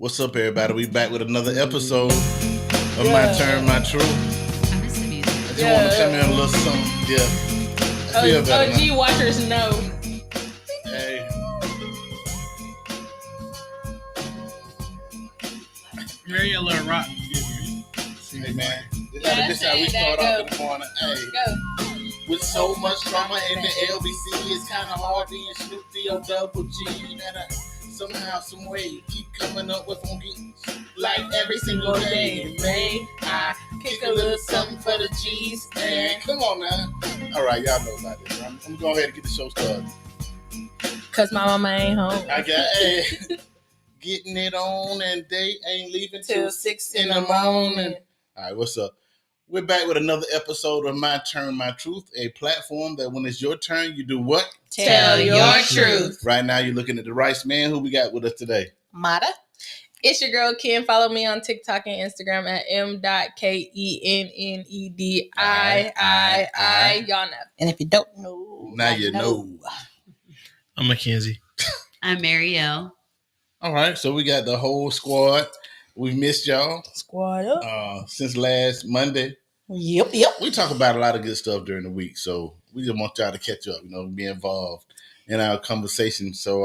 What's up, everybody? We back with another episode of My Turn, My Truth. I miss the music. I just want to come in a little something. Yeah. I feel better, OG man. watchers know. Hey. Very a little rock. Hey, man. Yeah, This how we say start that, off in the morning. Hey. Go. With so much drama in the LBC, it's kind of hard being Snoopy or Double G. That somehow, some way, keep coming up with funky like every single day. May I kick a little something for the G's? And come on now. All right, y'all know about this. I'm gonna go ahead and get the show started. Cause my mama ain't home. I got getting it on, and they ain't leaving Till 6 in the morning. All right, what's up? We're back with another episode of My Turn, My Truth, a platform that when it's your turn, you do what? Tell your truth. Right now, you're looking at the right man. Who we got with us today? Mata. It's your girl Ken. Follow me on TikTok and Instagram at m.kennedii. Y'all know. And if you don't know, Now you know. I'm Mackenzie. I'm Marielle. All right, so we got the whole squad. We missed y'all squad up. since last Monday. Yep. We talk about a lot of good stuff during the week, so we just want y'all to catch up, be involved in our conversation. So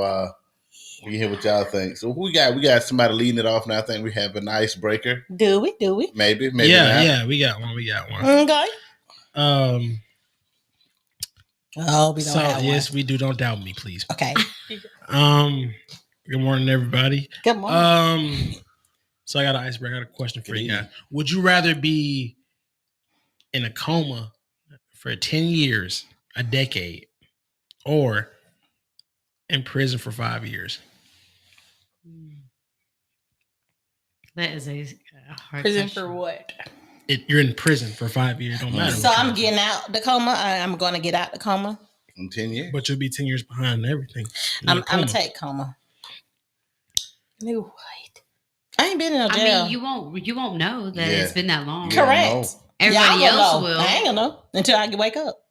we can hear what y'all think. So who we got? We got somebody leading it off now. I think we have an icebreaker. Do we? Maybe Yeah, not. we got one. Okay. Oh, we don't so have yes, one. we do. Don't doubt me, please. Okay. Good morning, everybody. Good morning. So I got an icebreaker. I got a question for you guys. Would you rather be in a coma for 10 years, a decade, or in prison for 5 years? That is a hard Prison question. for what? You're in prison for 5 years. Don't matter. So what I'm you do. getting out the coma. I'm going to get out the coma. In 10 years. But you'll be 10 years behind and everything. I'm going to take coma. Nigga, what? I ain't been in no I jail. mean, you won't know that Yeah. it's been that long. Yeah. Correct. Everybody Y'all else gonna know. will. I ain't going to know until I wake up.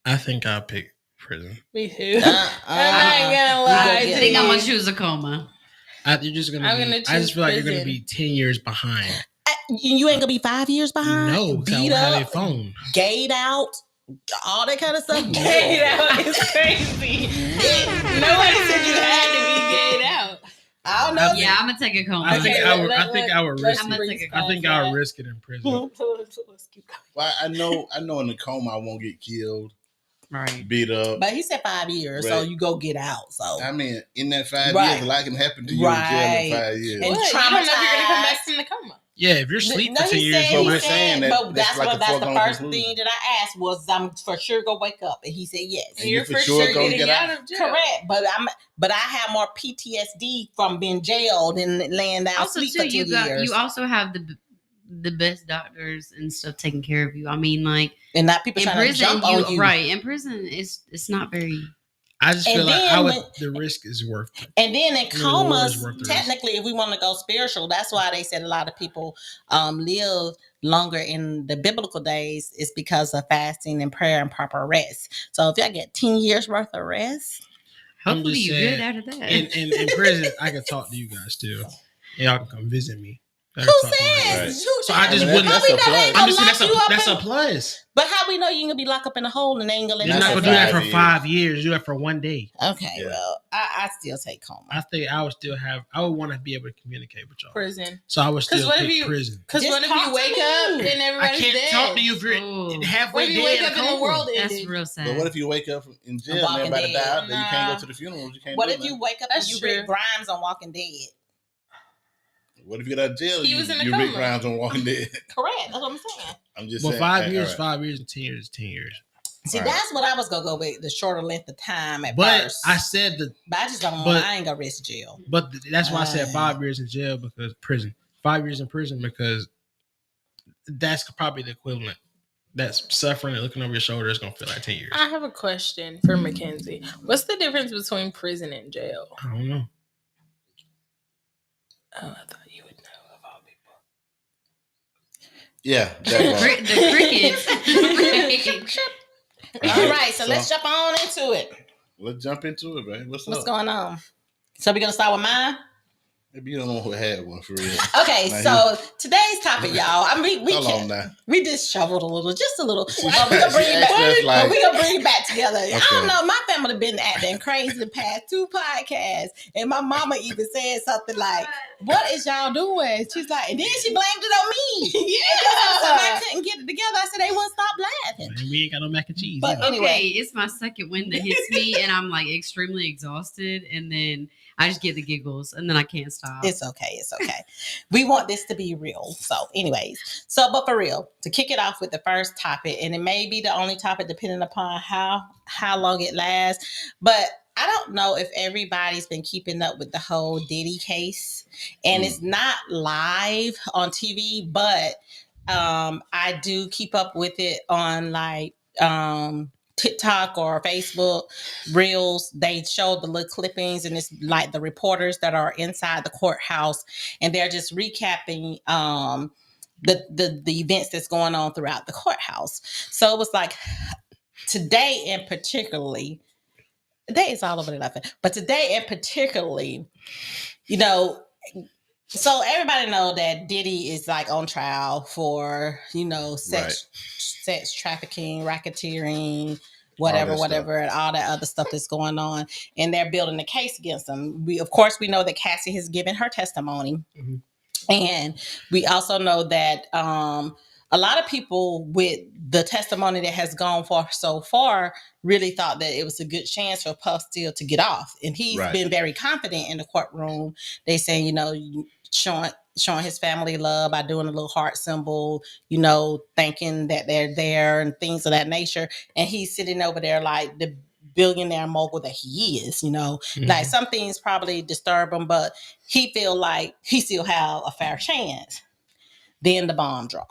I think I'll pick prison. Me too. Uh-uh. I ain't gonna You lie. gonna I get think I'm it. gonna choose a coma. You're just gonna. I'm Be, gonna I just choose feel like you're gonna prison. be 10 years behind. You ain't going to be 5 years behind? No, 'cause I Beat don't have a up, phone. gayed out, all that kind of stuff. Gayed out is crazy. Nobody said you had to be gayed out. I don't know. Yeah, I'm gonna take a coma. I think Okay, I would. let- I think let- I would let's risk I'm gonna it. take a I think I would risk it in prison. Let's keep going. Well, I know in the coma I won't get killed, Right. beat up. But he said 5 years, so Right. you go get out. So I mean, in that 5 Right. years, a lot can happen to you in jail Right. in 5 years. And What? You don't know if you're gonna come back traumatized. from the coma. Yeah, if you're asleep No, for 10 he years, said, but you we're might- saying that but that's like a that's the foregone first conclusion. thing that I asked was I'm for sure gonna wake up, and he said yes. And You're you for for sure sure gonna getting get out out. of jail. Correct, but I have more PTSD from being jailed and laying down Also, sleep too, for 10 years, you also have the best doctors and stuff taking care of you. I mean, like and not people in trying to prison, jump on you. right? In prison, it's not very. I just And feel like then the risk is worth it. And then in The reward comas, is worth the risk. technically, if we want to go spiritual, that's why they said a lot of people live longer in the biblical days is because of fasting and prayer and proper rest. So if y'all get 10 years worth of rest, I'm Hopefully, just you saying, good out of that. in prison, I can talk to you guys too. Y'all can come visit me. who Y'all can talk to says? my- Right. Who So I just says? wouldn't- How That's we a know plus. they ain't I'm gonna just saying lock you up that's a in- plus. But how we know you ain't gonna be locked up in a hole and they ain't gonna let You're you not That's gonna a do that for 5 5 years. Do that for one day. Okay, Yeah. well, I still take coma. I think I would still have. I would want to be able to communicate with y'all. Prison. So I would 'Cause still what if pick you- prison. Because Just what if talk you to wake me. up and I everybody's can't dead? talk to you if you're Ooh. halfway What if you dead wake in a up and the coma. world That's ended? real sad. But what if you wake up in jail and Walking everybody Dead. died? Then you can't Nah. go to the funerals. You can't. What do if you nothing. wake up That's and you true. Rick Grimes on Walking Dead? What if you get out of jail? He was in a you Rick coma. Grimes on Walking Dead. Correct. That's what I'm saying. I'm just Well, saying. 5 all years, right. 5 years, and 10 years is 10 years. See, Right. that's what I was gonna go with, the shorter length of time at But first. I said that. But I just don't want. But- I ain't gonna risk jail. But that's why I said Uh. 5 years in jail because prison. 5 years in prison because that's probably the equivalent. That's suffering and looking over your shoulder is gonna feel like 10 years. I have a question for Mackenzie. What's the difference between prison and jail? I don't know. Oh, I thought you would know of all people. Yeah, that part. The crickets. All right, so let's jump on into it. Let's jump into it, man. What's What's up? going on? So we're gonna start with mine. Maybe you don't know who had one for real. Okay, so today's topic, y'all. I mean, we just shoveled just a little. But we gonna bring it back. We gonna bring it back together. Okay. I don't know. My family been acting crazy the past 2 podcasts, and my mama even said something like, "What is y'all doing?" She's like, and then she blamed it on me. Yeah, I couldn't get it together. I said they wouldn't stop laughing. Man, we ain't got no mac and cheese. But anyway, it's my second win that hits me, and I'm like extremely exhausted, and then I just get the giggles, and then I can't stop. It's okay. It's okay. We want this to be real. So, anyways, but for real, to kick it off with the first topic, and it may be the only topic depending upon how long it lasts, but I don't know if everybody's been keeping up with the whole Diddy case, and it's not live on TV, but I do keep up with it on like TikTok or Facebook Reels. They show the little clippings, and it's like the reporters that are inside the courthouse, and they're just recapping the events that's going on throughout the courthouse. So it was like today in particularly, today is all over the nothing, but today in particularly, you know, so everybody know that Diddy is like on trial for, sex trafficking, racketeering, whatever, and all that other stuff that's going on. And they're building a case against him. We know that Cassie has given her testimony. Mm-hmm. And we also know that a lot of people with the testimony that has gone for so far really thought that it was a good chance for Puff still to get off. And he's been very confident in the courtroom. They saying, showing his family love by doing a little heart symbol, thanking that they're there and things of that nature. And he's sitting over there like the billionaire mogul that he is, mm-hmm. Like some things probably disturb him, but he feel like he still have a fair chance. Then the bomb dropped.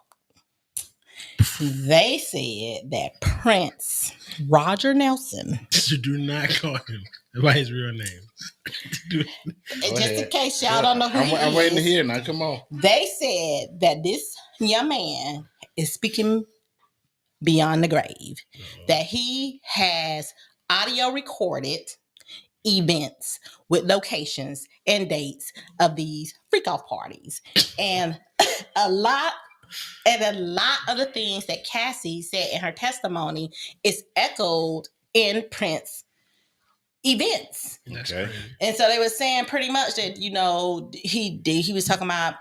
They said that Prince Roger Nelson. Do not call him by his real name. Just in case y'all don't know who he is. I'm waiting to hear now. Come on. They said that this young man is speaking beyond the grave. That he has audio recorded events with locations and dates of these freak-off parties. And a lot of the things that Cassie said in her testimony is echoed in Prince events. Okay. And so they were saying pretty much that, he was talking about,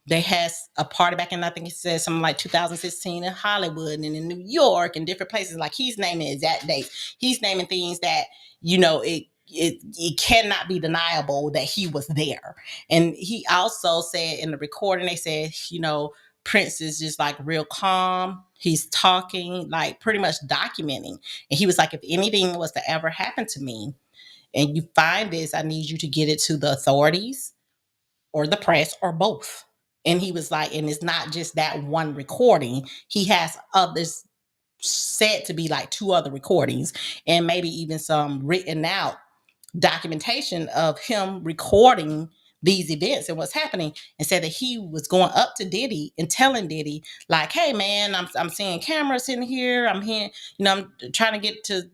they had a party back in, I think he said something like 2016 in Hollywood and in New York and different places. Like he's naming exact dates. He's naming things that, it cannot be deniable that he was there. And he also said in the recording, they said, Prince is just like real calm. He's talking, like pretty much documenting. And he was like, if anything was to ever happen to me and you find this, I need you to get it to the authorities or the press or both. And he was like, and it's not just that one recording. He has others said to be like 2 other recordings and maybe even some written out documentation of him recording these events and what's happening, and said that he was going up to Diddy and telling Diddy like, hey man, I'm seeing cameras in here. I'm here, I'm trying to get to,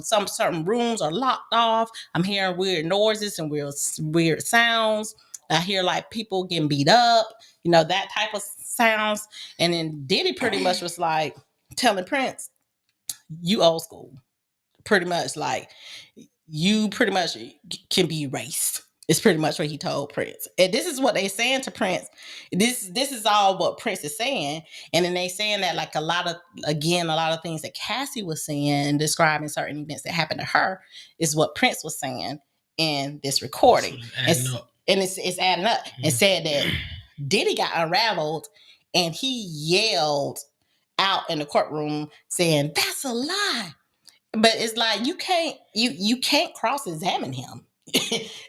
some certain rooms are locked off. I'm hearing weird noises and weird sounds. I hear like people getting beat up, that type of sounds. And then Diddy pretty much was like telling Prince, you old school, pretty much like you pretty much can be erased. It's pretty much what he told Prince. And this is what they saying to Prince. This is all what Prince is saying. And then they saying that like a lot of things that Cassie was saying and describing certain events that happened to her is what Prince was saying in this recording. So it's adding up. Mm-hmm. And said that Diddy got unraveled and he yelled out in the courtroom saying, that's a lie. But it's like, you can't cross-examine him.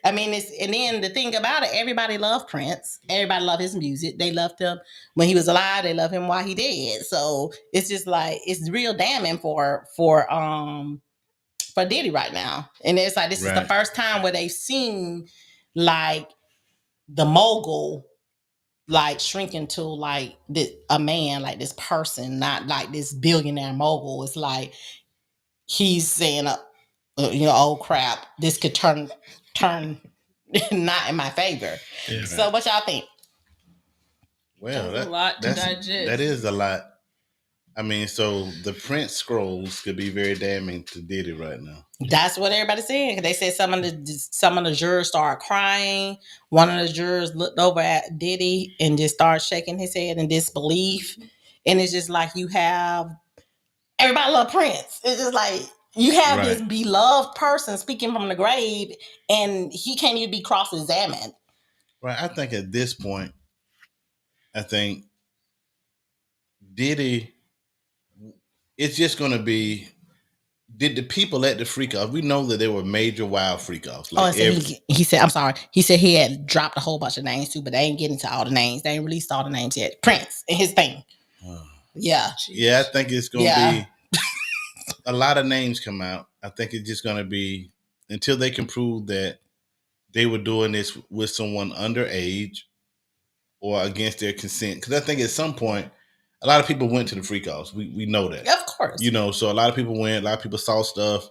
I mean, and then the thing about it, everybody loved Prince. Everybody loved his music. They loved him when he was alive. They love him while he dead. So it's just like, it's real damning for Diddy right now. And it's like, this is the first time where they've seen like the mogul like shrinking to like a man, like this person, not like this billionaire mogul. It's like he's saying, oh crap, this could turn not in my favor. Yeah. So what y'all think? Well, That's a lot to digest. That is a lot. I mean, so the Prince scrolls could be very damning to Diddy right now. That's what everybody's saying. They said some of the jurors started crying. One of the jurors looked over at Diddy and just started shaking his head in disbelief. And it's just like you have everybody love Prince. It's just like you have this beloved person speaking from the grave, and he can't even be cross-examined. Right. I think at this point, I think Diddy, it's just going to be, did the people at the freak off? We know that there were major wild freak offs. Like he said, I'm sorry. He said he had dropped a whole bunch of names too, but they ain't getting to all the names. They ain't released all the names yet. Prince and his thing. Yeah. Yeah, I think it's going to be a lot of names come out. I think it's just going to be until they can prove that they were doing this with someone underage or against their consent. Because I think at some point, a lot of people went to the freak offs. We know that. Of course. You know, so a lot of people went, a lot of people saw stuff.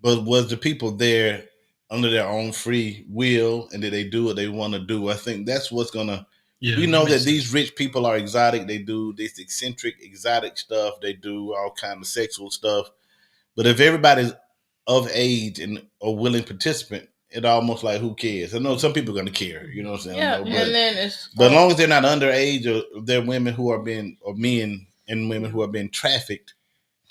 But was the people there under their own free will, and did they do what they want to do? I think that's what's going to... Yeah, we know that these rich people are exotic. They do this eccentric, exotic stuff. They do all kind of sexual stuff. But if everybody's of age and a willing participant, it almost like, who cares? I know some people are going to care, you know what I'm saying? Yeah, but, and then it's... But as long as they're not underage, or they're women who are being, or men and women who are being trafficked,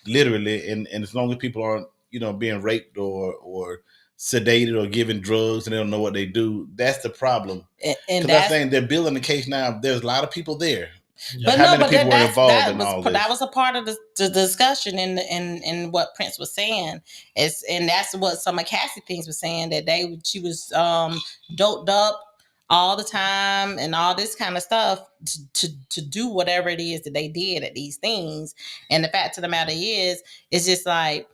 literally, and as long as people aren't, you know, being raped or sedated or given drugs and they don't know what they do, that's the problem. Because I think they're building the case now. There's a lot of people there. Yeah. But how many people were involved in all this? That was a part of the discussion in what Prince was saying. And that's what some of Cassie things was saying, that she was doped up all the time and all this kind of stuff to do whatever it is that they did at these things. And the fact of the matter is, it's just like,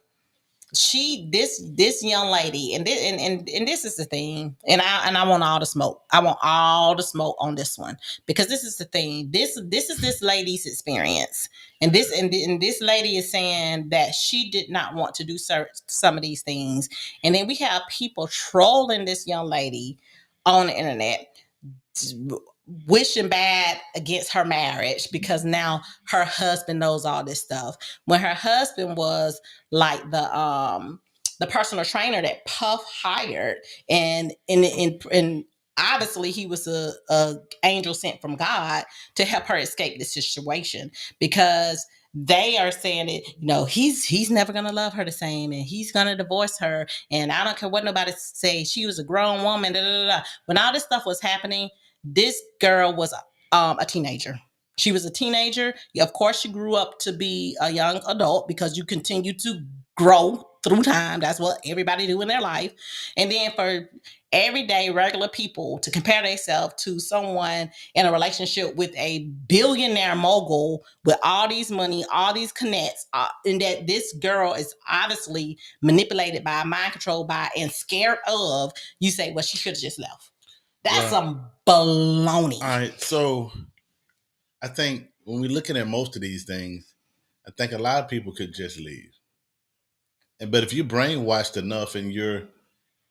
this young lady, and this is the thing, and I want all the smoke. I want all the smoke on this one, because this is the thing. This is this lady's experience, and this lady is saying that she did not want to do some of these things, and then we have people trolling this young lady on the internet, wishing bad against her marriage because now her husband knows all this stuff, when her husband was like the personal trainer that Puff hired, and obviously he was a angel sent from God to help her escape this situation, because they are saying it, you know, he's never gonna love her the same, and he's gonna divorce her, and I don't care what nobody say, she was a grown woman, da, da, da, da. When all this stuff was happening, this girl was a teenager. She was a teenager. Of course, she grew up to be a young adult, because you continue to grow through time. That's what everybody do in their life. And then for everyday regular people to compare themselves to someone in a relationship with a billionaire mogul with all these money, all these connects, and that this girl is obviously manipulated by, mind controlled by, and scared of, you say, well, she should have just left. That's some baloney. All right, so I think when we're looking at most of these things, I think a lot of people could just leave. But if you're brainwashed enough and you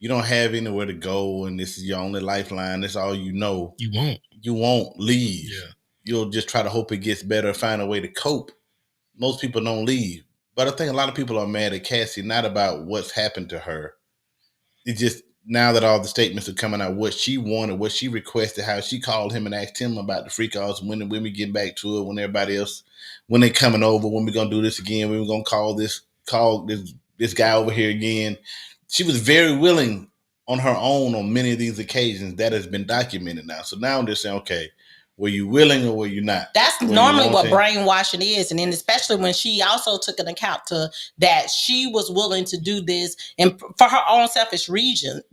don't have anywhere to go, and this is your only lifeline, that's all you know, you won't leave. Yeah. You'll just try to hope it gets better, find a way to cope. Most people don't leave. But I think a lot of people are mad at Cassie, not about what's happened to her. It's just, now that all the statements are coming out, what she wanted, what she requested, how she called him and asked him about the freak offs, when we get back to it, when everybody else, when they coming over, when we gonna do this again, when we gonna call this guy over here again. She was very willing on her own on many of these occasions. That has been documented now. So now they're saying, okay, were you willing or were you not? That's normally what brainwashing is. And then especially when she also took an account to that she was willing to do this and for her own selfish reasons,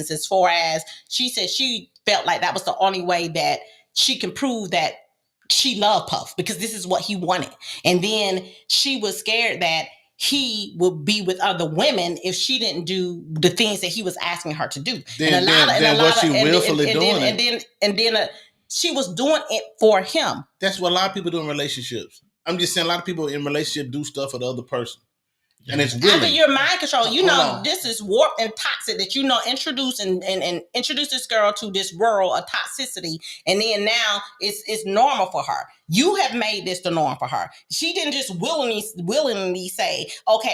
as far as she said she felt like that was the only way that she can prove that she loved Puff, because this is what he wanted. And then she was scared that he would be with other women if she didn't do the things that he was asking her to do. Then she was doing it for him. That's what a lot of people do in relationships. I'm just saying a lot of people in relationships do stuff for the other person. And it's After willing. your mind control, you Hold know on. this is warped and toxic that you know introduce and introduce this girl to this world of toxicity, and then now it's normal for her. You have made this the norm for her. She didn't just willingly say, okay,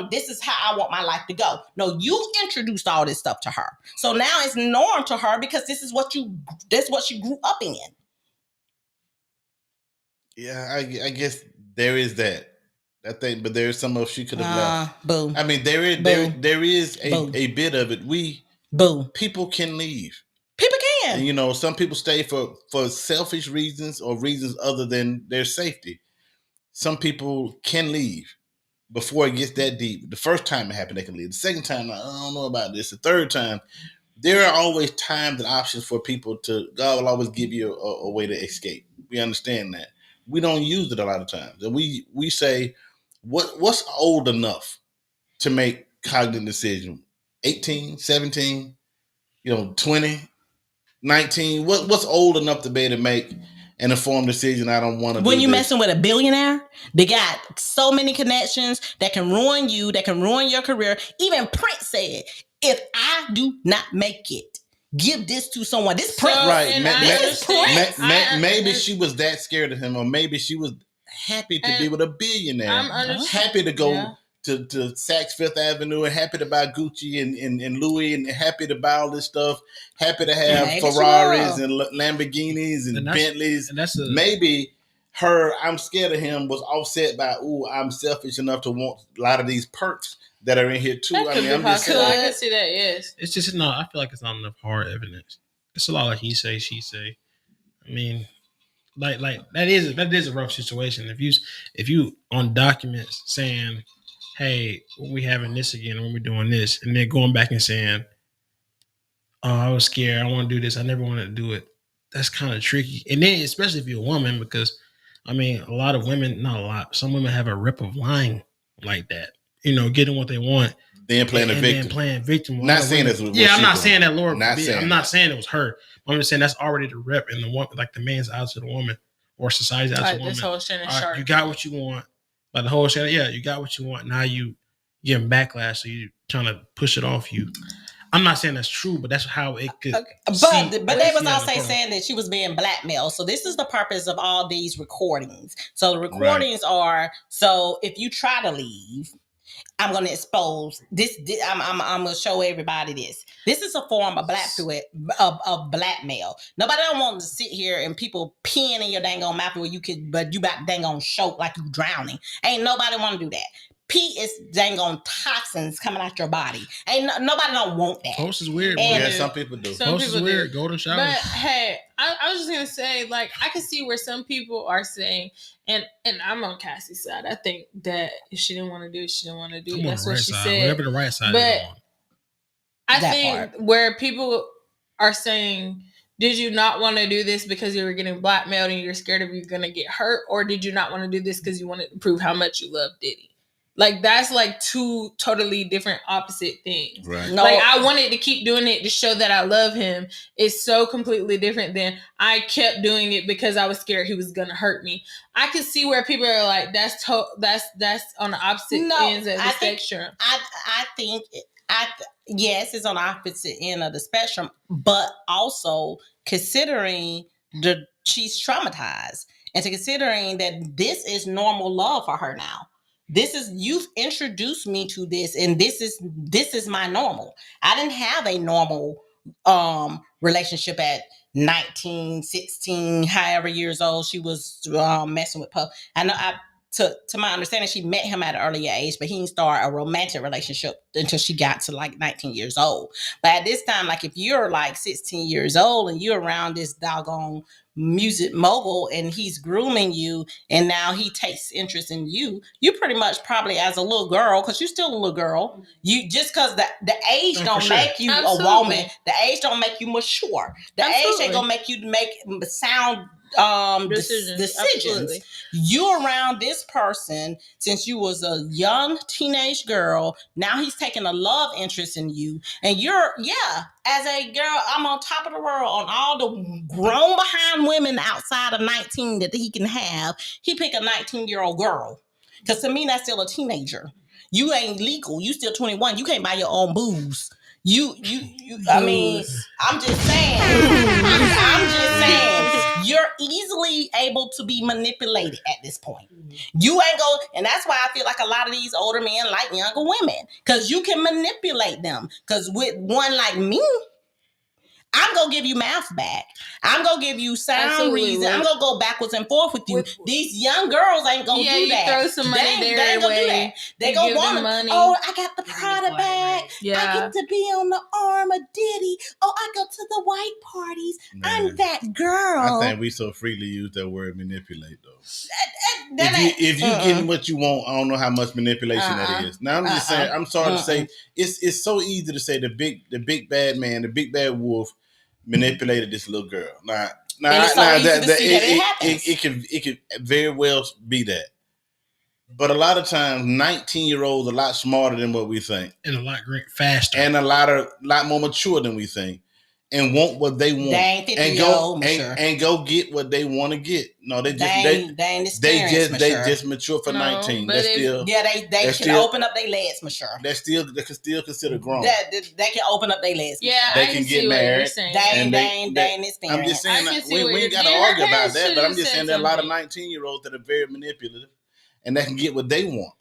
this is how I want my life to go. No, you introduced all this stuff to her. So now it's norm to her because this is what she grew up in. Yeah, I guess there is that. I think, but there's some of she could have left. Boo. I mean, there is a bit of it. People can leave. People can. And, you know, some people stay for selfish reasons or reasons other than their safety. Some people can leave before it gets that deep. The first time it happened, they can leave. The second time, I don't know about this. The third time, there are always times and options for people to. God will always give you a way to escape. We understand that. We don't use it a lot of times, and we say, what's old enough to make cognitive decision? 18, 17, 20, 19. What's old enough to be able to make an informed decision? I don't want to. When you messing with a billionaire, they got so many connections that can ruin you, that can ruin your career. Even Prince said, "If I do not make it, give this to someone." This Prince, right? Maybe she was that scared of him, or maybe she was happy to be with a billionaire. Happy to go to Saks Fifth Avenue, and happy to buy Gucci and Louis, and happy to buy all this stuff. Happy to have Ferraris and Lamborghinis and Bentleys. And maybe her "I'm scared of him" was offset by I'm selfish enough to want a lot of these perks that are in here too. I can see that. Yes, it's just no. I feel like it's not enough hard evidence. It's a lot of he say, she say. I mean, like that is a rough situation. If you on documents saying, "Hey, we having this again, when we're doing this," and then going back and saying, "Oh, I was scared. I want to do this. I never wanted to do it." That's kind of tricky. And then, especially if you're a woman, because I mean, a lot of women, not a lot, some women have a rep of lying like that. Getting what they want, then playing victim. Not saying this was. Yeah, I'm not saying that, Lord. I'm not saying it was her. I'm just saying that's already the rep, and the one, like the man's out to the woman, or society's out to the woman. This whole Shannon Sharp. You got what you want. Like the whole Shannon. Yeah, you got what you want. Now you getting backlash, so you trying to push it off you. I'm not saying that's true, but that's how it could. Okay. But they was also saying that she was being blackmailed. So this is the purpose of all these recordings. So the recordings are, so if you try to leave, I'm going to expose this. I'm going to show everybody this. This is a form of blackmail. Nobody don't want to sit here and people peeing in your dang on mouth but you about dang on choke like you drowning. Ain't nobody want to do that. Pee is dang on toxins coming out your body. Nobody don't want that. Post is weird. Yeah, some people do. Post is weird. Golden showers. But hey, I was just gonna say, like, I can see where some people are saying, and I'm on Cassie's side. I think that if she didn't want to do it, she didn't want to do it. That's what she said. Whatever the right side but is on. I think where people are saying, did you not want to do this because you were getting blackmailed and you're scared of you're gonna get hurt, or did you not want to do this because you wanted to prove how much you love Diddy? Like, that's like two totally different opposite things. Right. No, like, I wanted to keep doing it to show that I love him. It's so completely different than I kept doing it because I was scared he was gonna hurt me. I can see where people are like, that's on the opposite ends of the spectrum. I think yes, it's on the opposite end of the spectrum, but also considering she's traumatized, and to considering that this is normal love for her now. You've introduced me to this, and this is my normal. I didn't have a normal relationship at 19, 16, however years old she was messing with Puff. I know to my understanding, she met him at an earlier age, but he didn't start a romantic relationship until she got to like 19 years old. But at this time, like if you're like 16 years old and you're around this doggone music mogul and he's grooming you, and now he takes interest in you pretty much probably as a little girl, because you're still a little girl, you just because the age don't make you a woman, the age don't make you mature, the age ain't gonna make you make sound decisions. You're around this person since you was a young teenage girl. Now he's taking a love interest in you, and you're as a girl, I'm on top of the world on all the grown behind women outside of 19 that he can have. He pick a 19-year-old girl, because to me that's still a teenager. You ain't legal. You still 21. You can't buy your own booze. I mean, I'm just saying. I'm just saying. You're easily able to be manipulated at this point. You ain't go, and that's why I feel like a lot of these older men like younger women, because you can manipulate them. Because with one like me, I'm gonna give you mouth back. I'm gonna give you sound reason. I'm gonna go backwards and forth with you. These young girls ain't gonna do that. Throw some money they ain't gonna do that. They gonna want money. Oh, I got the Prada bag. Yeah. I get to be on the arm of Diddy. Oh, I go to the white parties. Man, I'm that girl. I think we so freely use that word manipulate though. If you getting what you want, I don't know how much manipulation that is. Now I'm just saying. I'm sorry to say, it's so easy to say the big bad man, the big bad wolf manipulated this little girl. It could very well be that. But a lot of times, 19-year-olds are a lot smarter than what we think, and a lot faster, and a lot more mature than we think, and want what they want, and go get what they want to get. No, they just mature for 19. They can open up their legs mature. They can still consider grown. They can open up their legs. Yeah, they can get married. They ain't experienced. I'm just saying we ain't got to argue about that, but I'm just saying there are a lot of 19-year-olds that are very manipulative, and they can get what they want,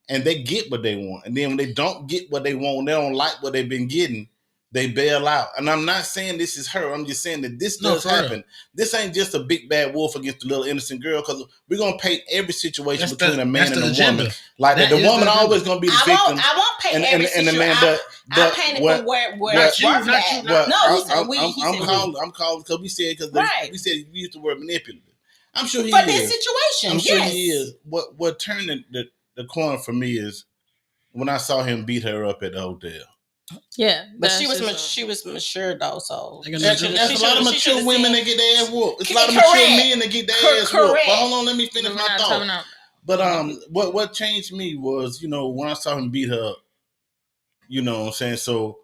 and they get what they want, and then when they don't get what they want, they don't like what they've been getting. They bail out. And I'm not saying this is her. I'm just saying that this does happen. Real. This ain't just a big bad wolf against a little innocent girl, because we're going to paint every situation between a man and a woman. Like that, the woman always going to be the victim. I won't paint every situation. I paint it from where it's worth that. I'm calling because we said we used the word manipulative. I'm sure he is. For this situation, I'm sure he is. What turned the corner for me is when I saw him beat her up at the hotel. Yeah, but she was mature though. So that's a lot of mature women that get their ass whooped. It's a lot of mature men that get their ass whooped. But hold on, let me finish my thought. But what changed me was, when I saw him beat her up, you know what I'm saying? So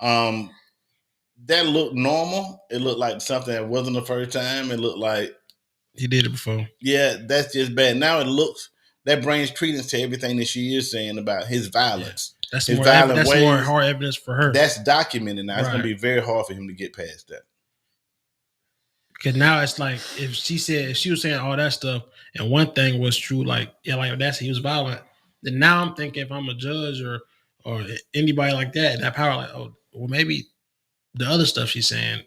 that looked normal. It looked like something that wasn't the first time. It looked like he did it before. Yeah, that's just bad. Now that brings credence to everything that she is saying about his violence. Yeah. That's more hard evidence for her. That's documented now. It's going to be very hard for him to get past that. Because now it's like if she was saying all that stuff, and one thing was true, he was violent. Then now I'm thinking if I'm a judge or anybody like that power, maybe the other stuff she's saying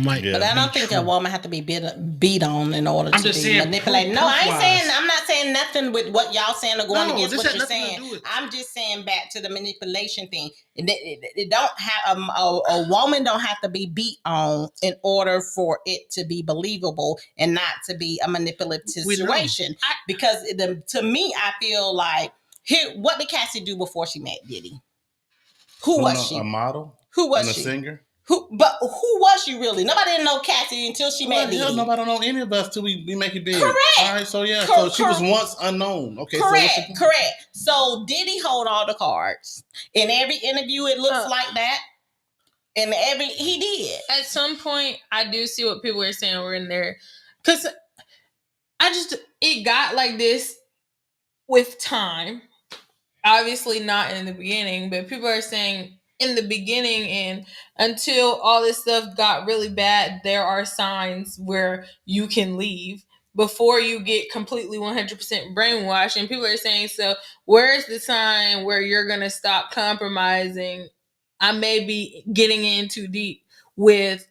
might. But I don't think a woman have to be beat on in order to be manipulated. No, I'm not saying nothing with what y'all saying or going against what you're saying. I'm just saying back to the manipulation thing. It don't have a woman don't have to be beat on in order for it to be believable and not to be a manipulative situation. Because to me, I feel like what did Cassie do before she met Diddy? Who was she? A model? Who was she? A singer? Who was she really? Nobody didn't know Cassie until she met Diddy. Nobody don't know any of us till we make it big. Correct. All right, so yeah. So she was once unknown. Okay. Correct. So Diddy hold all the cards. In every interview, it looks like that. And he did. At some point, I do see what people are saying were in there. Because it got like this with time. Obviously not in the beginning, but people are saying in the beginning and until all this stuff got really bad, there are signs where you can leave before you get completely 100% brainwashed. And people are saying, so where's the sign where you're going to stop compromising? I may be getting in too deep with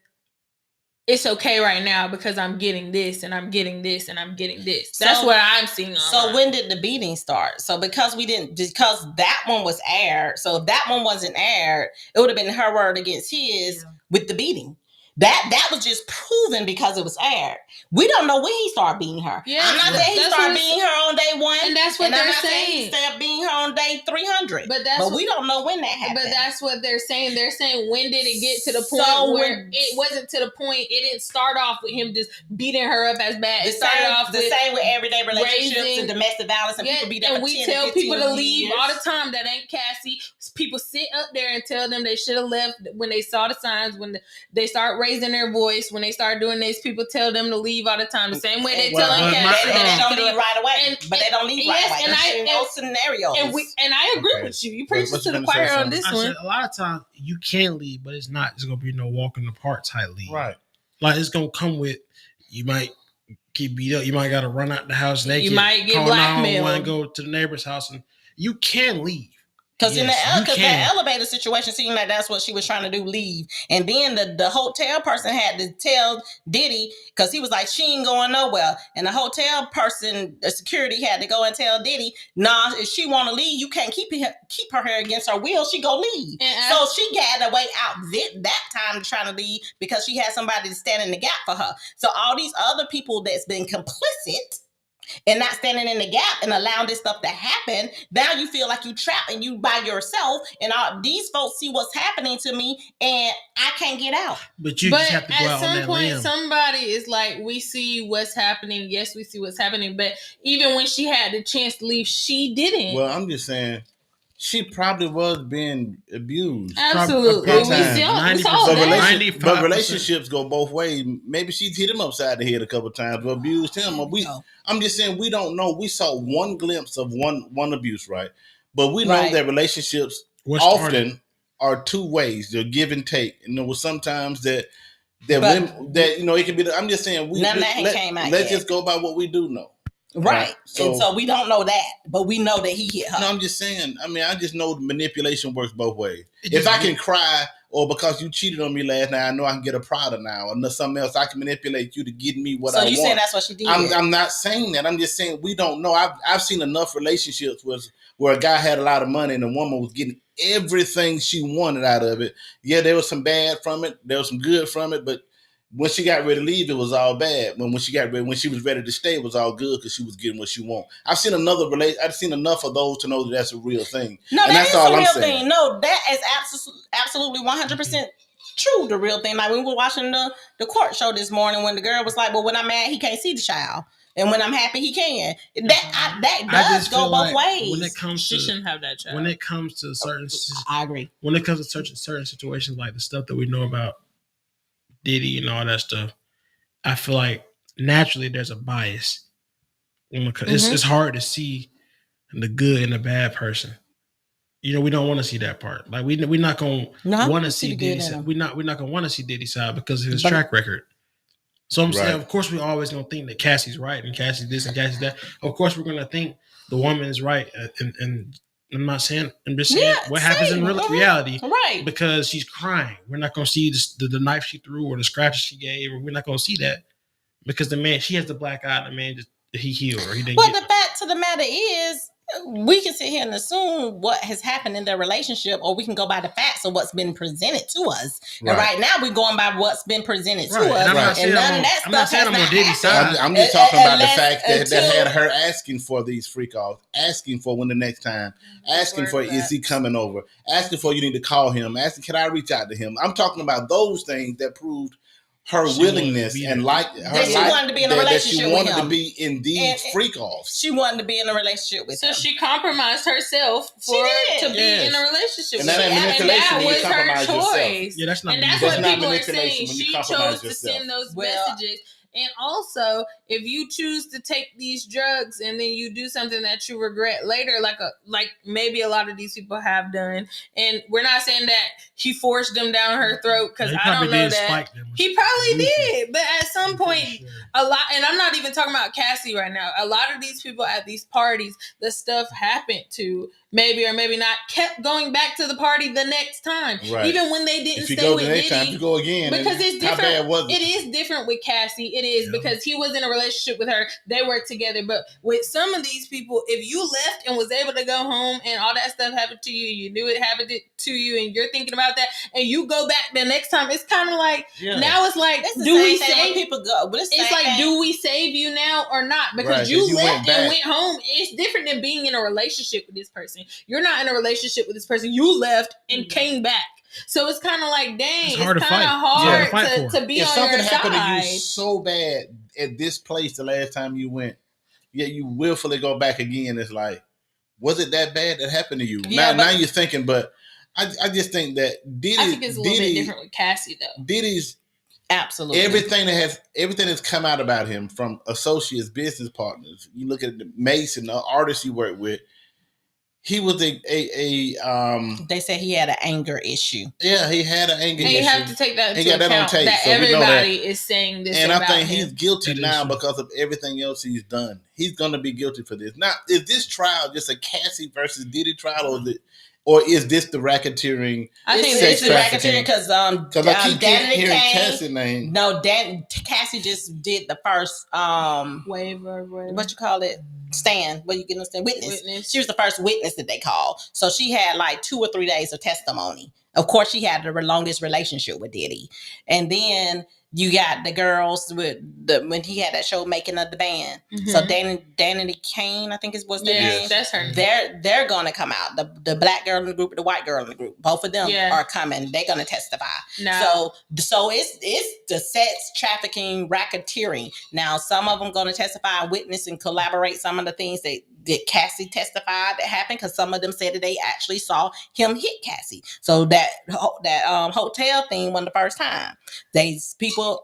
it's okay right now because I'm getting this and I'm getting this and I'm getting this. That's what I'm seeing online. So when did the beating start? So because that one was aired. So if that one wasn't aired, it would have been her word against his with the beating. That was just proven because it was aired. We don't know when he started beating her. Yeah, I'm not saying he started beating her on day 1. And that's what they're saying. He started beating her on day 300. But we don't know when that happened. But that's what they're saying. They're saying when did it get to the point where it wasn't to the point, it didn't start off with him just beating her up as bad. It started off the same with everyday relationships and domestic violence and people beat up. And we tell people to leave all the time. That ain't Cassie. People sit up there and tell them they should have left when they saw the signs, when they start raising their voice, when they start doing this, people tell them to leave all the time. The same way they tell them they don't leave right away. But they don't leave right away. And those scenarios. And I agree with you. You preach to the choir on this one. A lot of times you can leave, but it's not. It's gonna be no walk in the park type leave. Right. Like it's gonna come with. You might get beat up. You might got to run out the house naked. You might get blackmailed. And go to the neighbor's house, and you can leave. Because that elevator situation seemed like that's what she was trying to do, leave. And then the hotel person had to tell Diddy, because he was like, she ain't going nowhere. And the hotel person, the security, had to go and tell Diddy, nah, if she want to leave, you can't keep her here against her will. She go leave. So she had to wait out that time to try to leave because she had somebody to stand in the gap for her. So all these other people that's been complicit and not standing in the gap and allowing this stuff to happen, now you feel like you trapped and you by yourself, and all these folks see what's happening to me and I can't get out. But just have to go out on that limb. At some point, somebody is like, we see what's happening. Yes, we see what's happening. But even when she had the chance to leave, she didn't. Well, I'm just saying, she probably was being abused. Absolutely. But relationships go both ways. Maybe she hit him upside the head a couple of times, or abused him. I'm just saying, we don't know. We saw one glimpse of one abuse, right? But we know that relationships often are two ways. They're give and take. And there was sometimes that women, that it can be. I'm just saying, let's just go by what we do know. Right. So we don't know that, but we know that he hit her. No, I'm just saying, I just know manipulation works both ways. If I can cry, or because you cheated on me last night, I know I can get a product now, or something else, I can manipulate you to get me what I want. So you saying that's what she did? I'm not saying that. I'm just saying we don't know. I've seen enough relationships where a guy had a lot of money and the woman was getting everything she wanted out of it. Yeah, there was some bad from it. There was some good from it, but when she got ready to leave, it was all bad. When she was ready to stay, it was all good because she was getting what she wanted. I've seen enough of those to know that that's a real thing. No, and that's all a real thing. No, that is absolutely 100% true. The real thing. Like when we were watching the court show this morning, when the girl was like, "Well, when I'm mad, he can't see the child, and when I'm happy, he can." That does go both ways. When it comes she shouldn't have that child. When it comes to certain, I agree. When it comes to certain situations, like the stuff that we know about Diddy and all that stuff, I feel like naturally there's a bias. It's hard to see the good and the bad person. We don't want to see that part. Like we're not gonna want to see Diddy. We're not gonna want to see Diddy's side because of his track record. So I'm saying, of course, we're always gonna think that Cassie's right and Cassie's this and Cassie's that. Of course, we're gonna think the woman is right, and I'm not saying. I'm just saying what happens in reality, right? Because she's crying. We're not gonna see the knife she threw or the scratches she gave. We're not gonna see that because the man, she has the black eye. The man he healed or he didn't. But the fact of the matter is, we can sit here and assume what has happened in their relationship, or we can go by the facts of what's been presented to us. Right. And right now, we're going by what's been presented to us. And none of that stuff has not happened. I'm just talking about the fact that had her asking for these freak offs, asking for when the next time, asking for is he coming over, asking for you need to call him, asking can I reach out to him. I'm talking about those things that proved her willingness and she wanted to be in a relationship with him. She wanted to be in these freak offs. She wanted to be in a relationship with him. So she compromised herself to be in a relationship with him. And that was her choice. Yeah, that's not. And that's what people are saying. She chose to send those messages. And also, if you choose to take these drugs and then you do something that you regret later, like maybe a lot of these people have done, and we're not saying that he forced them down her throat because I don't know that he probably did, but at some point, a lot, and I'm not even talking about Cassie right now. A lot of these people at these parties, the stuff happened to. Maybe or maybe not, kept going back to the party the next time. Right. Even when they didn't stay with Diddy. Time, you go again. Because it's different. How bad was it? It is different with Cassie. It is because he was in a relationship with her. They worked together. But with some of these people, if you left and was able to go home and all that stuff happened to you, you knew it happened to you and you're thinking about that, and you go back the next time, it's kind of like, now it's like, do we save people go? But it's like, do we save you now or not? Because you left and went home. It's different than being in a relationship with this person. You're not in a relationship with this person. You left and came back. So it's kind of like, dang, it's kind of hard to be on your side. If something happened to you so bad at this place the last time you went, yet you willfully go back again, it's like, was it that bad that happened to you? Yeah, now you're thinking, but I just think that Diddy... I think it's a little bit different with Cassie, though. Diddy's Absolutely. Everything that's come out about him from associates, business partners. You look at the Mason, the artists he worked with. He was They said he had an anger issue. Yeah, he had an anger issue. And you have to take that into account that so everybody is saying this. And about I think him. he's guilty now because of everything else he's done. He's going to be guilty for this. Now, is this trial just a Cassie versus Diddy trial, or is this the racketeering? I think it's the racketeering because I keep hearing Cassie's name. No, Cassie just did the first waiver. What you call it? Stand. What you get understand? Witness. She was the first witness that they called. So she had like 2 or 3 days of testimony. Of course, she had the longest relationship with Diddy, and then you got the girls with when he had that show Making of the Band. Mm-hmm. So Danny Kane, I think was their name. That's her name. They're gonna come out. The black girl in the group, the white girl in the group, both of them are coming. They're gonna testify. No. So it's the sex trafficking, racketeering. Now some of them gonna testify and witness and collaborate some of the things that Cassie testified that happened, because some of them said that they actually saw him hit Cassie. So that hotel thing wasn't the first time.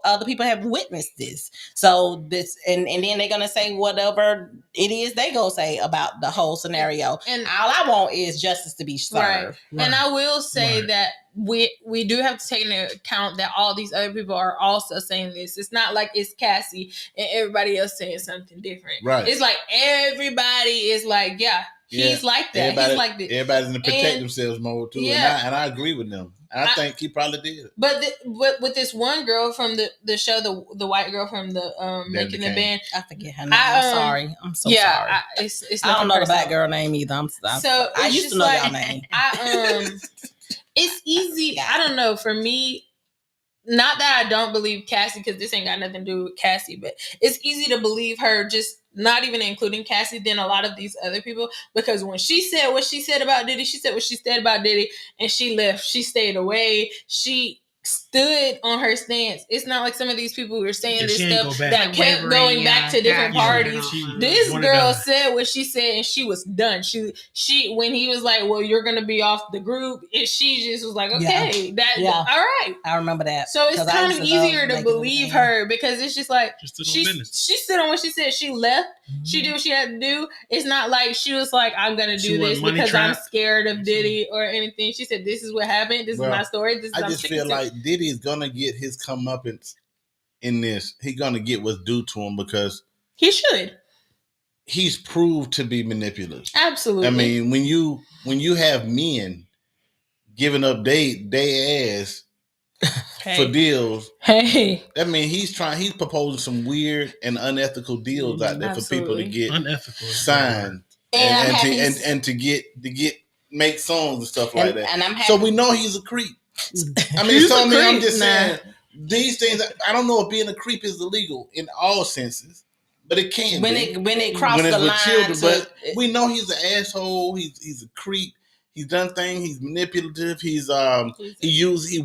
Other people have witnessed this. So this, and then they're gonna say whatever it is they gonna say about the whole scenario. And all I want is justice to be served. Right. And I will say that we do have to take into account that all these other people are also saying this. It's not like it's Cassie and everybody else saying something different. Right. It's like everybody is like, he's like that. He's like this. Everybody's in the protect themselves mode too. Yeah. And I agree with them. I think he probably did. But with this one girl from the show, the white girl from the Making the Band, I forget her name. I'm sorry. I'm so sorry. I don't know the black girl name either. I used to know y'all name. It's easy. I don't know. For me, not that I don't believe Cassie, because this ain't got nothing to do with Cassie, but it's easy to believe her, just not even including Cassie, than a lot of these other people. Because when she said what she said about Diddy, she said what she said about Diddy, and she left. She stayed away. She stood on her stance. It's not like some of these people who are saying this stuff that kept going back to different parties. This girl said what she said, and she was done. She when he was like, "Well, you're gonna be off the group," she just was like, "Okay, all right." I remember that. So it's kind of easier to believe her, because it's just like she stood on what she said. She left. Mm-hmm. She did what she had to do. It's not like she was like, "I'm gonna do this because I'm scared of Diddy or anything." She said, "This is what happened. This is my story. This is I just feel like Diddy is gonna get his comeuppance in this. He's gonna get what's due to him, because he should. He's proved to be manipulative. Absolutely. I mean, when you have men giving up their ass for deals, that means he's proposing some weird and unethical deals out there for people to get signed and to get make songs and stuff like that. So we know he's a creep. I mean, I'm just saying these things. I don't know if being a creep is illegal in all senses, but it can when it crosses the line. Children, but we know he's an asshole. He's a creep. He's done things. He's manipulative. He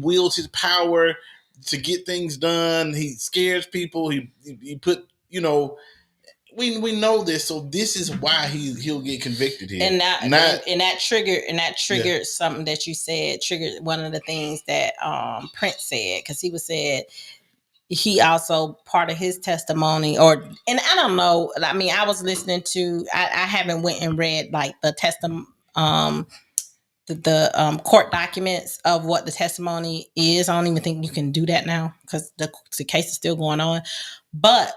wields his power to get things done. He scares people. He put We know this, so this is why he'll get convicted here. And that triggered something that you said. Triggered one of the things that Prince said, because he also, part of his testimony, and I don't know. I mean, I was listening to. I haven't went and read like the the court documents of what the testimony is. I don't even think you can do that now because the case is still going on, but.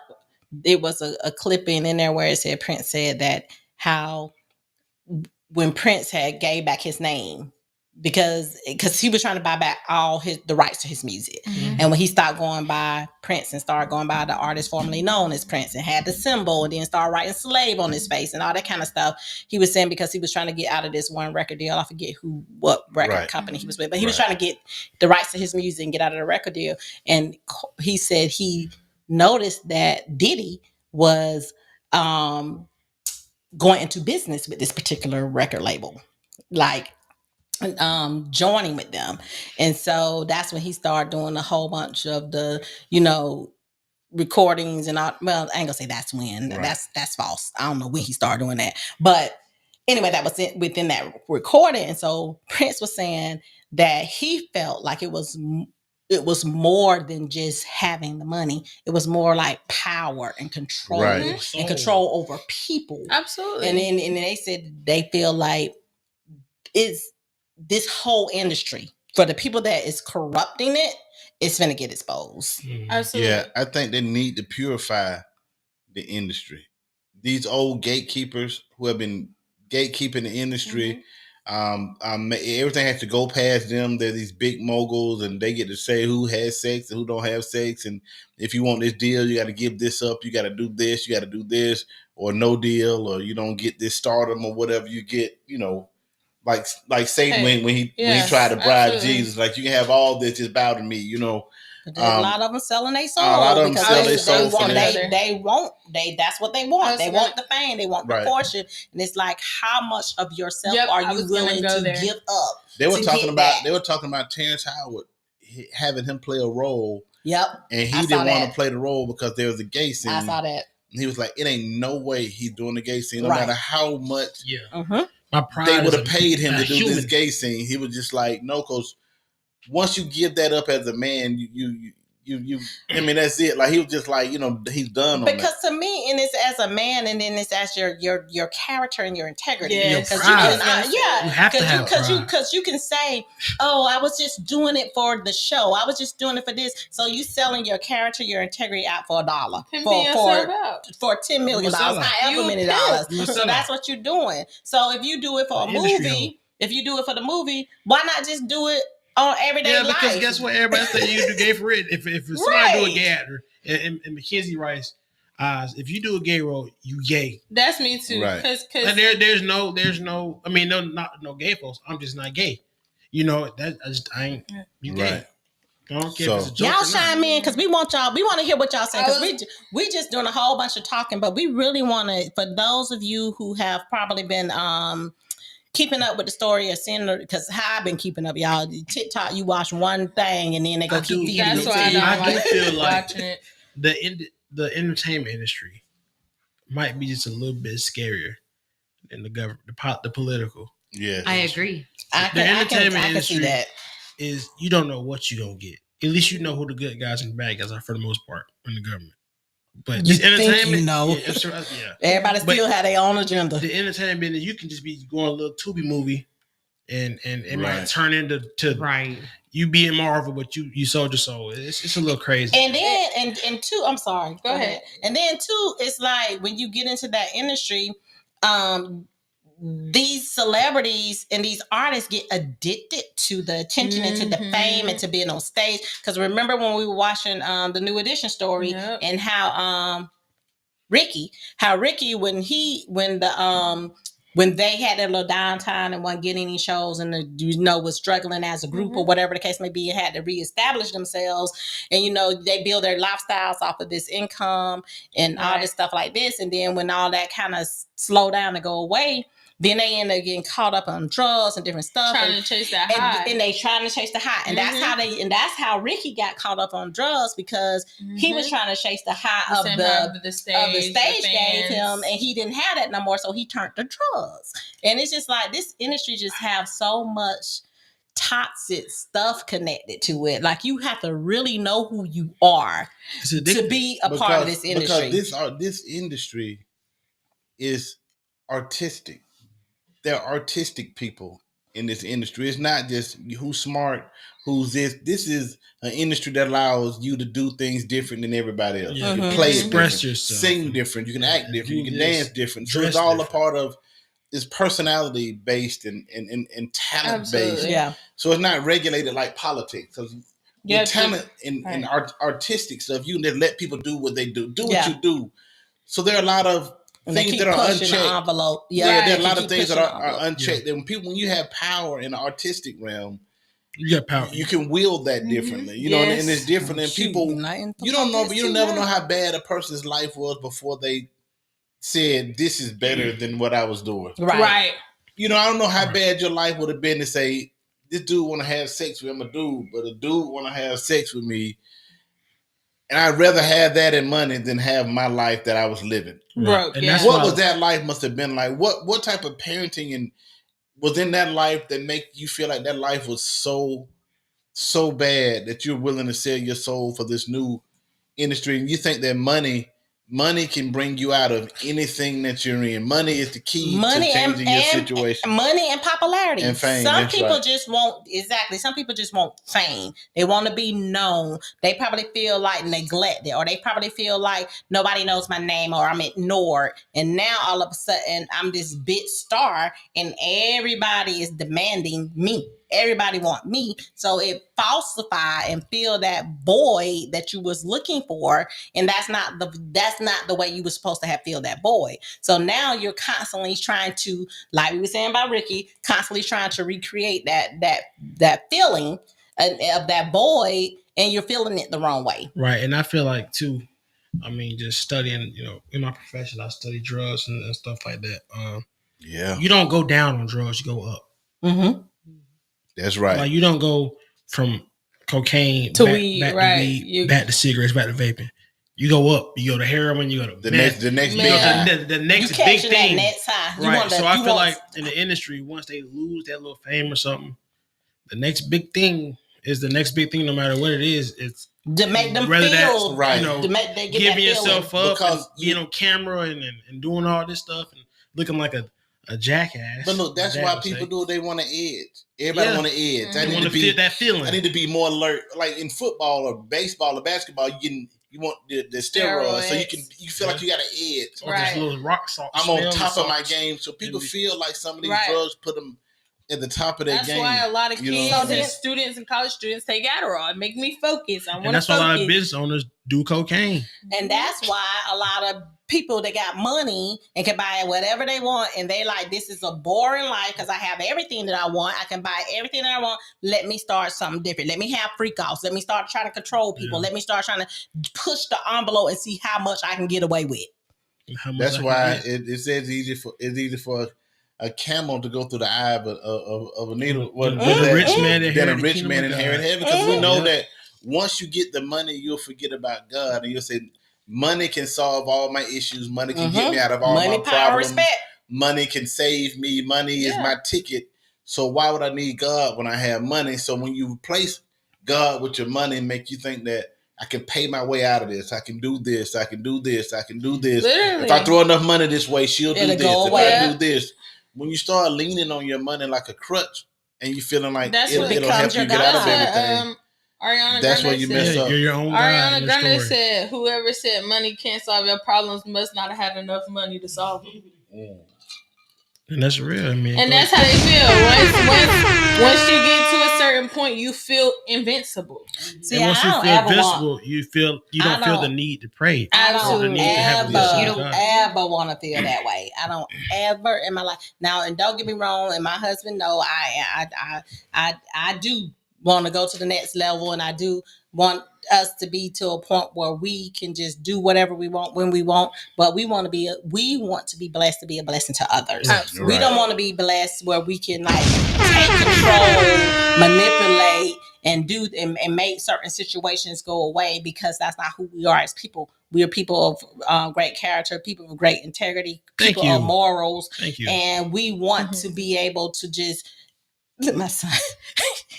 It was a clipping in there where it said Prince said that how when Prince had gave back his name because he was trying to buy back all the rights to his music. Mm-hmm. And when he stopped going by Prince and started going by the artist formerly known as Prince and had the symbol and then started writing slave on his face and all that kind of stuff, he was saying because he was trying to get out of this one record deal. I forget what record company he was with, but he was trying to get the rights to his music and get out of the record deal. And he said he noticed that Diddy was going into business with this particular record label, like joining with them. And so that's when he started doing a whole bunch of the, recordings and all. Well, I ain't gonna say that's when. Right. That's false. I don't know when he started doing that. But anyway, that was within that recording. And so Prince was saying that he felt like it was it was more than just having the money. It was more like power and control, Right. and control over people. Absolutely. And then they said they feel like it's this whole industry for the people that is corrupting it, it's gonna get exposed. Absolutely. Yeah, I think they need to purify the industry. These old gatekeepers who have been gatekeeping the industry, everything has to go past them. They're these big moguls, and they get to say who has sex and who don't have sex. And if you want this deal, you got to give this up. You got to do this. You got to do this, or no deal, or you don't get this stardom or whatever you get. You know, like Satan when he tried to bribe Jesus. Like, you can have all this, just bow to me. You know. But a lot of them selling their soul. A lot of them sell their soul for that. That's what they want. They want the fame. They want the fortune. And it's like, how much of yourself are you willing to give up? They were talking about Terrence Howard having him play a role. Yep. And he didn't want to play the role because there was a gay scene. I saw that. And he was like, it ain't no way he's doing the gay scene, no matter how much my pride they would have paid him to do this gay scene. He was just like, no, because once you give that up as a man, you I mean, that's it. Like, he was just like, he's done on because to me, and it's as a man, and then it's as your character and your integrity. Yes. You have to have pride. Because you can say, oh, I was just doing it for the show. I was just doing it for this. So you selling your character, your integrity out for $1, for $10 million, however many dollars. So that's what you're doing. So if you do it for a movie, the movie, why not just do it on everyday life? Because guess what? Everybody say you do gay for it. If somebody do a gay actor, and Mackenzie writes, if you do a gay role, you gay. That's me too. Right. Cause there's no. I mean, no gay folks. I'm just not gay. You know that I ain't. You gay. Right. I don't care if it's a joke y'all chime in because we want y'all. We want to hear what y'all say because we just doing a whole bunch of talking, but we really want to. For those of you who have probably been keeping up with the story of Senator, because how I've been keeping up, y'all. TikTok, you watch one thing and then they go keep feeding That's it why to you. I do feel like watching it. the entertainment industry might be just a little bit scarier than the government, the political. Yeah, I agree. I can see that. Is you don't know what you're gonna get. At least you know who the good guys and the bad guys are for the most part in the government. But you this entertainment, think you know. Everybody still have their own agenda. The entertainment business, you can just be going a little Tubi movie, and it might turn into you being Marvel, but you sold your soul. It's a little crazy. And then and two, I'm sorry. Go ahead. And then two, it's like when you get into that industry, these celebrities and these artists get addicted to the attention and to the fame and to being on stage. Because remember when we were watching the New Edition story and how Ricky, when they had their little downtime and wasn't getting any shows and was struggling as a group or whatever the case may be, and had to reestablish themselves, and they build their lifestyles off of this income and all this stuff like this, and then when all that kind of slow down and go away, then they end up getting caught up on drugs and different stuff. Trying to chase that high. And they trying to chase the high. And that's how Ricky got caught up on drugs, because he was trying to chase the high of the stage gave him, and he didn't have that no more, so he turned to drugs. And it's just like this industry just have so much toxic stuff connected to it. Like, you have to really know who you are to be a part of this industry. Because this industry is artistic. There are artistic people in this industry. It's not just who's smart, who's this. This is an industry that allows you to do things different than everybody else. Yeah. You can play express yourself, sing different, you can act different, you can dance different. So it's all a part of this personality based and talent based. Yeah. So it's not regulated like politics. So talent and artistic stuff, you can just let people do what they do. Do what you do. So there are a lot of things that are unchecked. Envelope. There are a lot of things that are unchecked. And when you have power in the artistic realm, you got power. You can wield that differently, and it's different. And people, you don't know, but you never know how bad a person's life was before they said, "This is better than what I was doing." Right. I don't know how bad your life would have been to say, "This dude want to have sex with me. I'm a dude, but a dude want to have sex with me." And I'd rather have that in money than have my life that I was living. Broke. And what was that life must have been like? What type of parenting and was in that life that make you feel like that life was so so bad that you're willing to sell your soul for this new industry, and you think that money can bring you out of anything that you're in. Money is the key to changing your situation. Money and popularity and fame. Some people just want Some people just want fame. They want to be known. They probably feel like neglected, or they probably feel like nobody knows my name, or I'm ignored. And now all of a sudden I'm this big star, and everybody is demanding me. Everybody want me, so it falsify and fill that void that you was looking for, and that's not the way you were supposed to have filled that void. So now you're constantly trying to, like we were saying about Ricky, constantly trying to recreate that feeling of that void, and you're feeling it the wrong way. Right, and I feel like too. I mean, just studying, in my profession, I study drugs and stuff like that. You don't go down on drugs; you go up. Mm-hmm. That's right. Like, you don't go from cocaine to back weed, to right? weed, back to cigarettes, back to vaping. You go up. You go to heroin. You go to the next the next you big thing. Next high. Right. So I feel like in the industry, once they lose that little fame or something, the next big thing is the next big thing. No matter what it is, it's to make them feel right. To make they get giving yourself up, because and being on camera and doing all this stuff and looking like a jackass. But look, that's why people do it. They want to edge. Everybody want to edge. Mm-hmm. I need to feel that feeling. I need to be more alert. Like in football or baseball or basketball, you want the steroids, so you feel like you got an edge. Or just little rock salt. I'm on top of my game, so people feel like some of these drugs put them at the top of their game. That's why a lot of kids and students and college students take Adderall. It make me focus. And that's why a lot of business owners do cocaine. And that's why a lot of people that got money and can buy whatever they want, and they like, this is a boring life because I have everything that I want. I can buy everything that I want. Let me start something different. Let me have freak offs. Let me start trying to control people. Let me start trying to push the envelope and see how much I can get away with. That's why it says it's easy for a camel to go through the eye of a needle. Than a rich man inherit heaven. Because we know that once you get the money, you'll forget about God, and you'll say, money can solve all my issues. Money can get me out of all my problems. Power, respect. Money can save me. Money is my ticket. So why would I need God when I have money? So when you replace God with your money, make you think that I can pay my way out of this. I can do this. I can do this. I can do this. Literally. If I throw enough money this way, she'll do this. If I do this. When you start leaning on your money like a crutch and you feeling like it'll help you get out of everything. That's where you mess up. You're your own Ariana Grande said, whoever said money can't solve your problems must not have enough money to solve them. And that's real. I mean, and that's how they feel. Once you get to a certain point, you feel invincible. See, and once you feel invincible, you don't feel the need to pray. Absolutely. You don't ever want to feel that way. I don't ever in my life. Now, and don't get me wrong, and my husband know I do want to go to the next level, and I do want us to be to a point where we can just do whatever we want when we want, but we want to be blessed to be a blessing to others. We don't want to be blessed where we can like take control, manipulate, and do and make certain situations go away, because that's not who we are as people. We are people of great character, people of great integrity, people of morals, and we want to be able to just. My son,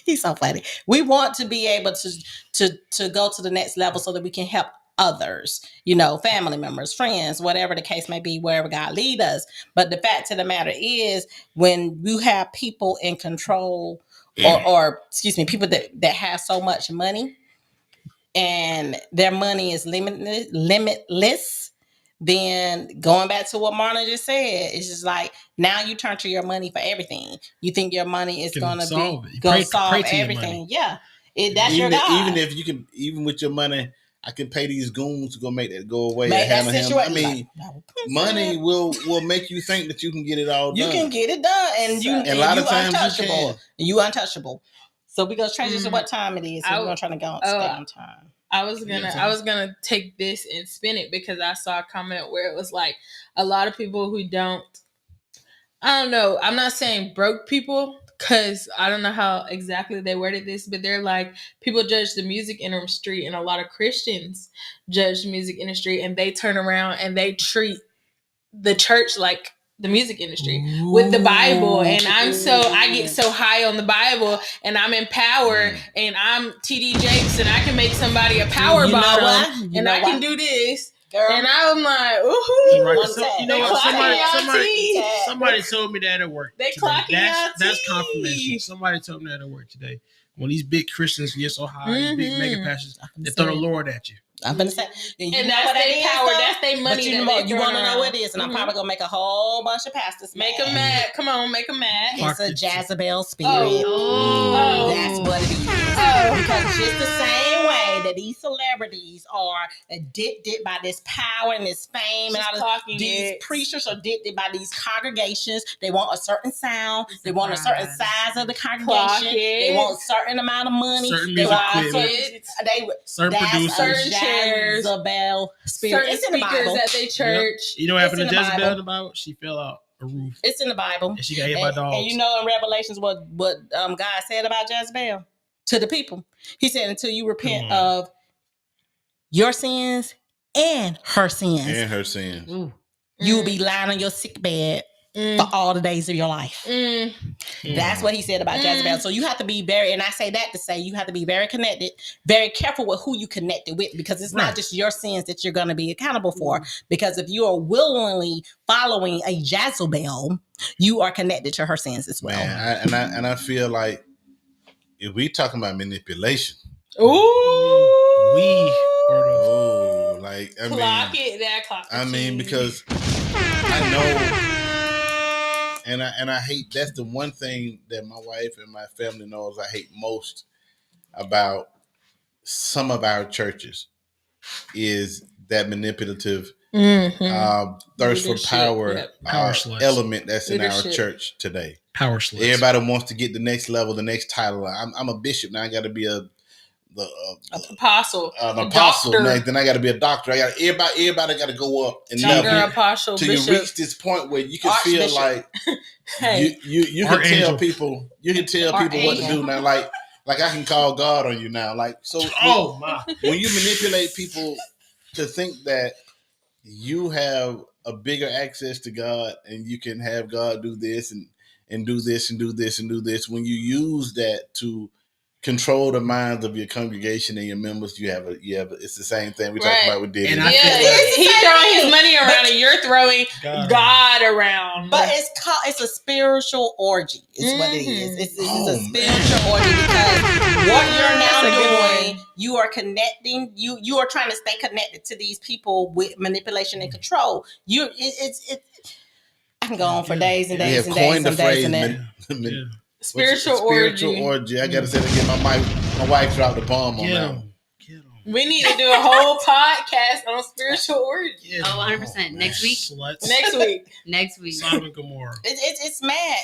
he's so funny. We want to be able to go to the next level so that we can help others, family members, friends, whatever the case may be, wherever God lead us. But the fact of the matter is, when you have people in control, or people that have so much money, and their money is limitless. Then going back to what Marna just said, it's just like, now you turn to your money for everything. You think your money is going to solve everything. Yeah. That's your God. Even with your money, I can pay these goons to go make that go away. I mean, money will make you think that you can get it all done. You can get it done. And a lot of times untouchable. You untouchable. So we're going to transition to what time it is. So we're going to try to go stay on time. I was gonna take this and spin it, because I saw a comment where it was like, a lot of people who don't, I don't know, I'm not saying broke people, because I don't know how exactly they worded this, but they're like, people judge the music industry, and a lot of Christians judge the music industry, and they turn around and they treat the church like the music industry with the Bible, and I get so high on the Bible, and I'm empowered, and I'm TD Jakes, and I can make somebody a power bottom, and I can do this. Girl. And I'm like, ooh, right. You know what? Somebody told me that at work. They clocking out. That's confirmation. Somebody told me that at work today. When these big Christians get so high, these big mega pastors, they throw the Lord at you. I'm gonna say, and that's their power. That's their money. You want to know what it is, and I'm probably gonna make a whole bunch of pastors make them mad. Come on, make them mad. It's a Jezebel spirit. Oh. That's what it is. Because just the same way that these celebrities are addicted by this power and this fame, and all these preachers are addicted by these congregations. They want a certain sound. They want a certain size of the congregation. They want a certain amount of money. Certain music certain producers. Jezebel spirit. Certain it's in the Bible. At their church. Yep. You know what happened to Jezebel in the Bible? She fell out a roof. It's in the Bible. And she got hit by dogs. And you know in Revelations what God said about Jezebel to the people. He said, until you repent of your sins and her sins. You will be lying on your sick bed for all the days of your life. That's what he said about Jezebel. So you have to be and I say that to say you have to be very connected, very careful with who you connected with, because it's not just your sins that you're going to be accountable for. Because if you are willingly following a Jezebel, you are connected to her sins as well. Man, I feel like if we talking about manipulation, because I know. And I hate, that's the one thing that my wife and my family knows I hate most about some of our churches is that manipulative thirst for power element that's in our church today. Power sluts. Everybody wants to get the next level, the next title. I'm a bishop now. I got to be an apostle. Then I got to be a doctor. Everybody got to go up and level apostle, till you reach this point where you can feel like you can tell people what to do now. Like I can call God on you now. Like so. When you manipulate people to think that you have a bigger access to God and you can have God do this and do this and do this and do this, when you use that to control the minds of your congregation and your members, you have it's the same thing we talked about with Diddy. He's throwing his money around and you're throwing God around. But it's a spiritual orgy is what it is. It's a spiritual orgy, because what you're now doing, you are connecting, you are trying to stay connected to these people with manipulation and control. I can go on for days and days and days and days and days. Spiritual orgy. I gotta say it again. My wife dropped the bomb on that one. We need to do a whole podcast on spiritual orgy. 100%. Next week. Next week. Sodom and Gomorrah. It's mad.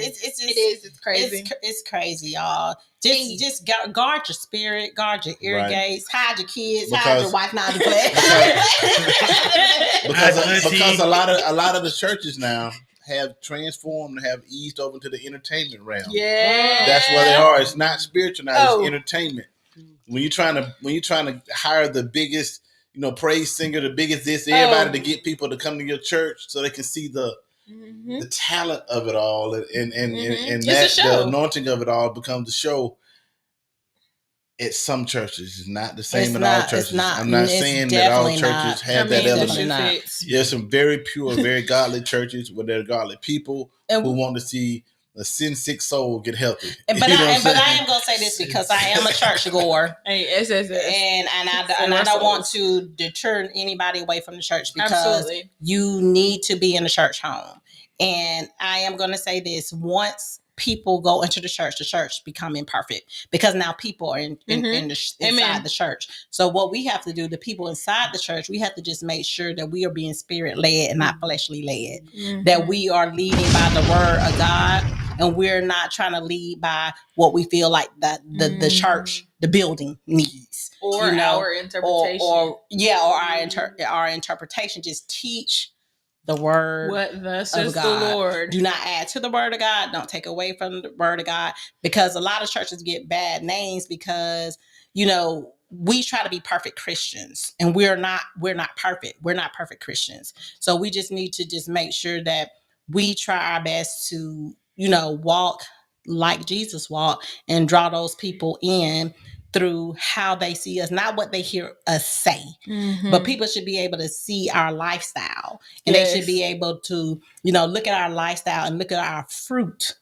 It's crazy. It's crazy, y'all. Just guard your spirit, guard your ear gates, hide your kids, hide your wife, not the because a lot of the churches now have transformed and have eased over into the entertainment realm. Yeah, that's where they are. It's not spiritual now; it's entertainment. When you're trying to hire the biggest, praise singer, the biggest everybody to get people to come to your church so they can see the talent of it all, and that the anointing of it all becomes the show. At some churches, it's not the same in all churches. I'm not saying that all churches have that element. There's some very pure, very godly churches where there are godly people who want to see a sin-sick soul get healthy. But I am gonna say this because I am a church goer, and I don't want to deter anybody away from the church, because you need to be in the church home. And I am gonna say this: once people go into the church become imperfect, because now people are inside the church. So what we have to do, the people inside the church, we have to just make sure that we are being spirit led and not fleshly led, that we are leading by the word of God, and we're not trying to lead by what we feel like that the church, the building needs, or our interpretation, or our interpretation. Just teach the word what thus of is God. The Lord. Do not add to the word of God. Don't take away from the word of God, because a lot of churches get bad names because, we try to be perfect Christians, and we're not perfect. We're not perfect Christians. So we just need to just make sure that we try our best to, walk like Jesus walked and draw those people in through how they see us, not what they hear us say, but people should be able to see our lifestyle, and they should be able to, look at our lifestyle and look at our fruit,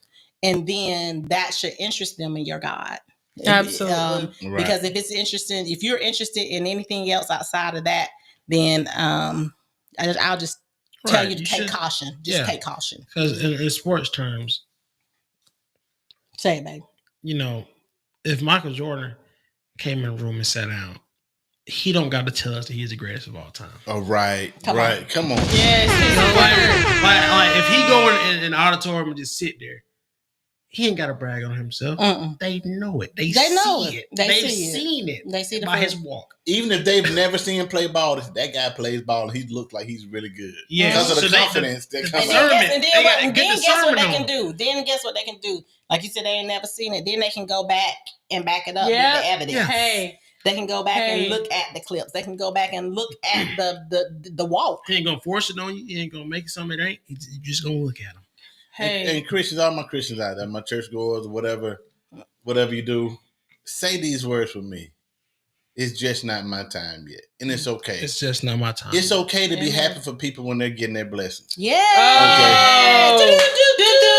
and then that should interest them in your God. Absolutely. Right. Because if you're interested in anything else outside of that, then I'll just tell you to take caution. Take caution. Because in sports terms, say it, babe. If Michael Jordan came in the room and sat down, he don't got to tell us that he's the greatest of all time. Oh, right. Come on. Yes, like if he go in an auditorium and just sit there, he ain't got to brag on himself. They know it. They know it. They've seen it. They see by his walk. Even if they've never seen him play ball, that guy plays ball. He looks like he's really good. Yeah, because of the confidence that comes out. And then guess what they can do? Like you said, they ain't never seen it. Then they can go back and back it up with the evidence. Yeah. Hey. They can go back and look at the clips. They can go back and look at the walk. He ain't gonna force it on you. He ain't gonna make it something it ain't. You're just gonna look at him. Hey. And Christians, all my Christians out there, my churchgoers, or whatever you do, say these words for me. It's just not my time yet. And it's okay. It's just not my time. It's okay to be happy for people when they're getting their blessings. Yeah. Okay.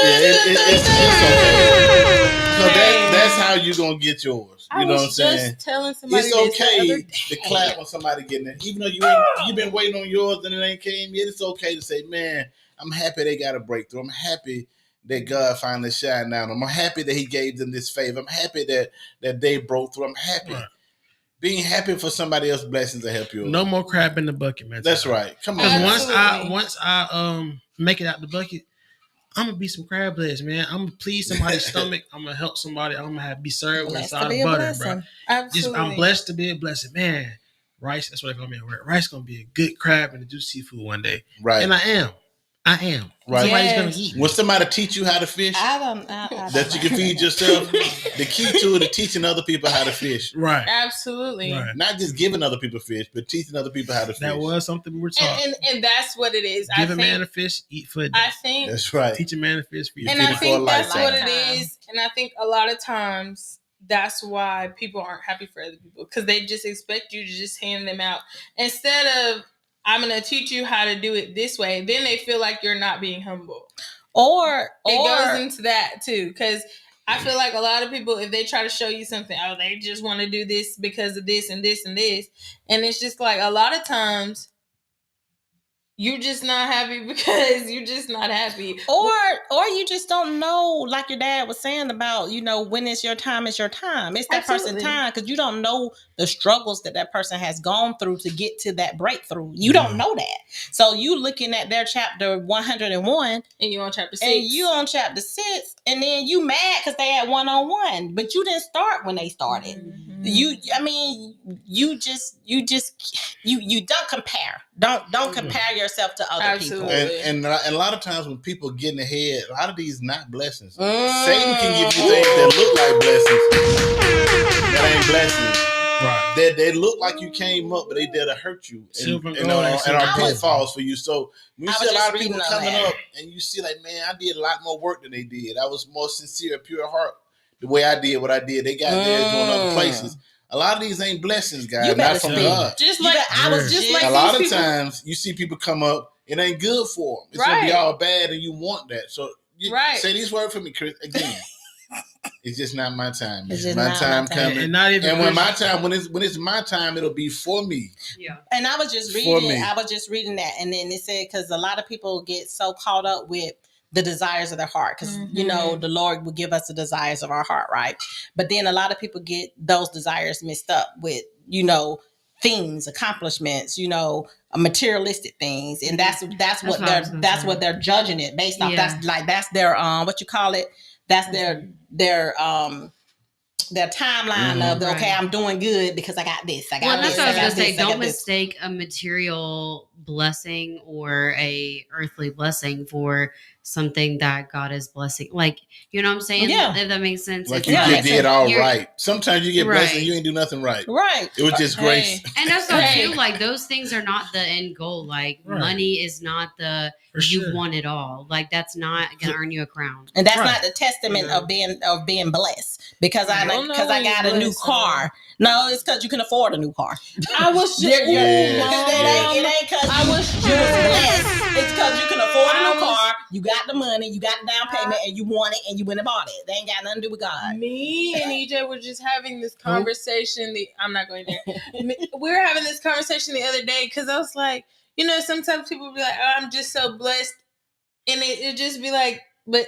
It's okay. So that's how you're going to get yours. You know what I'm saying? Just telling somebody it's okay to clap when somebody getting it. Even though you've been waiting on yours and it ain't came yet, it's okay to say, man, I'm happy they got a breakthrough. I'm happy that God finally shined down on them. I'm happy that he gave them this favor. I'm happy that they broke through. I'm happy. Right. Being happy for somebody else's blessings to help you. No more crap in the bucket, man. That's right. Come on. Because once I make it out the bucket, I'm gonna be some crab legs, man. I'm gonna please somebody's stomach. I'm gonna help somebody. I'm gonna be served with a side of butter, bro. Absolutely. I'm blessed to be a blessing, man. Rice, that's what I'm gonna be. Rice gonna be a good crab and a juicy seafood one day, right? And I am. Right. Somebody's gonna eat. When somebody teach you how to fish, that you can feed yourself. The key to it is teaching other people how to fish. Right. Absolutely. Right. Not just giving other people fish, but teaching other people how to fish. That was something we were taught. And that's what it is. Give a man a fish, eat for a day. I think that's right. Teach a man a fish for you. And I think that's what it is. And I think a lot of times that's why people aren't happy for other people, because they just expect you to just hand them out instead of, I'm going to teach you how to do it this way. Then they feel like you're not being humble. Or it goes into that too. Because I feel like a lot of people, if they try to show you something, they just want to do this because of this and this and this. And it's just like a lot of times you're just not happy because you're just not happy. Or you just don't know, like your dad was saying about, when it's your time, it's your time. It's that person's time, because you don't know the struggles that person has gone through to get to that breakthrough. You don't know that. So you looking at their chapter 101. And you on chapter 6. And you on chapter 6. And then you mad because they had 101. But you didn't start when they started. Mm-hmm. You don't compare. Don't compare yourself to other people. And a lot of times when people get in the head, a lot of these not blessings. Satan can give you things that look like blessings. That ain't blessings. Right. They look like you came up, but they there to hurt you and are pitfalls for you. So when you see a lot of people coming up and you see like, man, I did a lot more work than they did. I was more sincere, pure heart. The way I did what I did, they got there doing other places. A lot of these ain't blessings, guys. Not from God. Just like I was just like a lot of times you see people come up, it ain't good for them. It's gonna be all bad, and you want that. So say these words for me, Chris. Again, it's just not my time. It's my time coming, and not even. And when my time, when it's my time, it'll be for me. Yeah. And I was just reading that, and then it said because a lot of people get so caught up with the desires of their heart, because the Lord will give us the desires of our heart, right? But then a lot of people get those desires mixed up with things, accomplishments, materialistic things, and that's what they're judging it based off. That's their what you call it. That's their timeline of okay, I'm doing good because I got this. I got this. That's what I was gonna say. Don't mistake a material blessing or a earthly blessing for something that God is blessing. Like, you know what I'm saying? Yeah. If that makes sense. Like It's you did all you're- right. Sometimes you get blessed and Right. you ain't do nothing right. Right. It was just grace. And also Hey. too, like those things are not the end goal. Like Right. money is not the For you sure. want it all. Like that's not gonna earn you a crown. And that's Right. not the testament Yeah. of being blessed because I don't know because I when got you're a new blessed, car. No, it's because you can afford a new car. I was just, Yeah. Yeah. It ain't because I you was was blessed. It's because you can afford a I new was- car. You got the money. You got the down payment, and you want it, and you went and bought it. They ain't got nothing to do with God. Me and EJ were just having this conversation. I'm not going there. We were having this conversation the other day because I was like, you know, sometimes people be like, oh, I'm just so blessed. And it just be like, but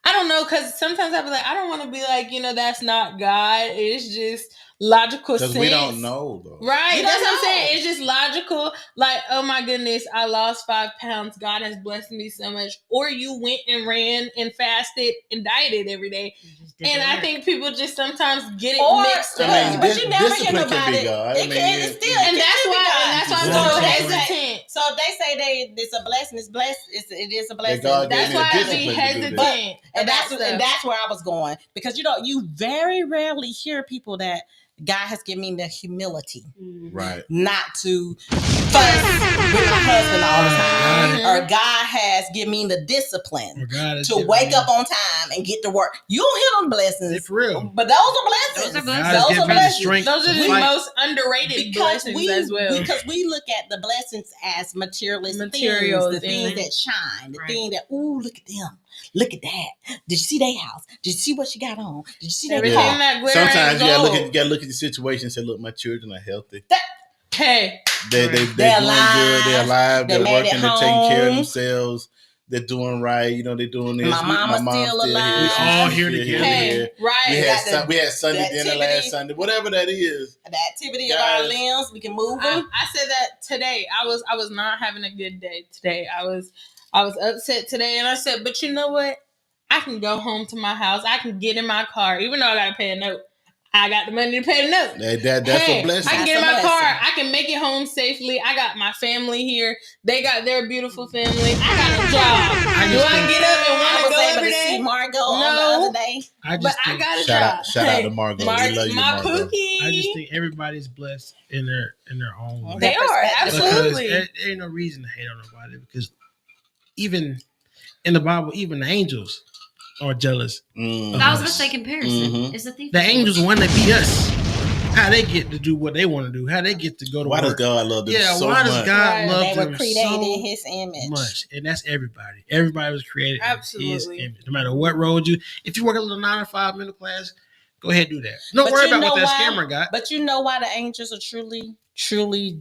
I don't know, because sometimes I be like, I don't want to be like, you know, that's not God. It's just logical sense. Because we don't know though. Right, We that's don't what I'm know. saying. It's just logical. Like, oh my goodness, I lost 5 pounds. God has blessed me so much. Or you went and ran and fasted and dieted every day. You just did And the I work. think people just sometimes get it Or, mixed I up. mean, but you never hear discipline can nobody. be God. I It mean, can, yeah. it's still, and that's why I'm so Exactly. hesitant. So if they say it's a blessing, it's blessed. It is a blessing. God gave That's me the why I be discipline to do hesitant. that. And about stuff. that's where I was going because you very rarely hear people that God has given me the humility Mhm. Right. not to fuss with my husband all the time, Mhm. or God has given me the discipline Or God is to giving wake me- up on time and get to work. You don't hear them blessings, Yeah, for real. but those are blessings. Those are God blessings. is Those giving are me the blessings. strength. Those are to the fight. most underrated blessings as well. Because we look at the blessings as materialistic Material things, the things things. that shine, the Right. thing that, ooh, look at them. Look at that. Did you see their house? Did you see what she got on? Did you see their Everything car? that glitter Sometimes ain't you gold. gotta look at the situation and say, look, my children are healthy. Hey, They're They're doing good. They're alive. They They're made it working. They're taking care of home. themselves. They're doing right. You know, they're doing this. My mama's still alive. We all here She's together. hey, right. We had Sunday the dinner activity. last Sunday. Whatever that is. The activity of our Guys. limbs, we can move them. I said that today. I was not having a good day today. I was upset today, and I said, but you know what? I can go home to my house. I can get in my car, even though I gotta pay a note. I got the money to pay the note. That's Hey, a blessing. I can That's get in a my blessing. car. I can make it home safely. I got my family here. They got their beautiful family. I got a job. I Do just I think- get up and I want to was go able every to see day? Margot on No. the other day. I But just I think, got a Shout job. out- shout out to Margot. We love you, my Margot. Pookie. I just think everybody's blessed in their own way. They are, Perspective. absolutely. Because there ain't no reason to hate on nobody, because even in the Bible, even the angels are jealous. Mm. I was gonna say comparison. Mhm. It's a thief. The angels want to be us. How they get to do what they want to do? How they get to go to Why does work? God love them Yeah, so why does much? God Right. love They were them created so in His image. much? And that's everybody. Everybody was created in His Absolutely. image. No matter what road you, if you work a little 9 to 5 middle class, go ahead and do that. Don't But worry you about what know that why? scammer got. But you know why the angels are truly,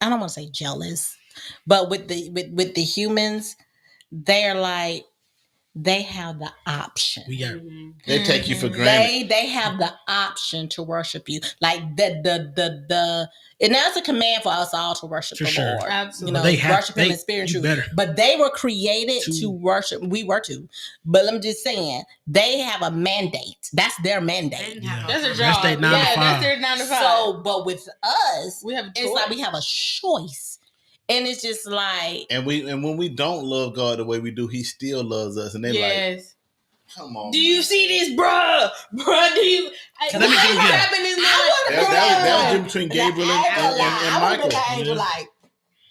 I don't want to say jealous, but with the humans, they're like, they have the option. We got They take you for granted. They have the option to worship you, like the and that's a command for us all to worship For the sure. Lord. Absolutely. You know, They have- worship Him in spirit and you truth. better. But they were created To- to worship. We were too, but I'm just saying they have a mandate. That's their mandate. Yeah. That's a That's job. their 9 to 5. That's their 9 to 5. So, but with us, we have a choice. it's like we have a choice, and it's just like, And when we don't love God the way we do, He still loves us. And they're like, yes. come on. Do you see this, bruh? Bruh, do you? Let me give you what that. happened is That was between Gabriel and Michael. The angel, like,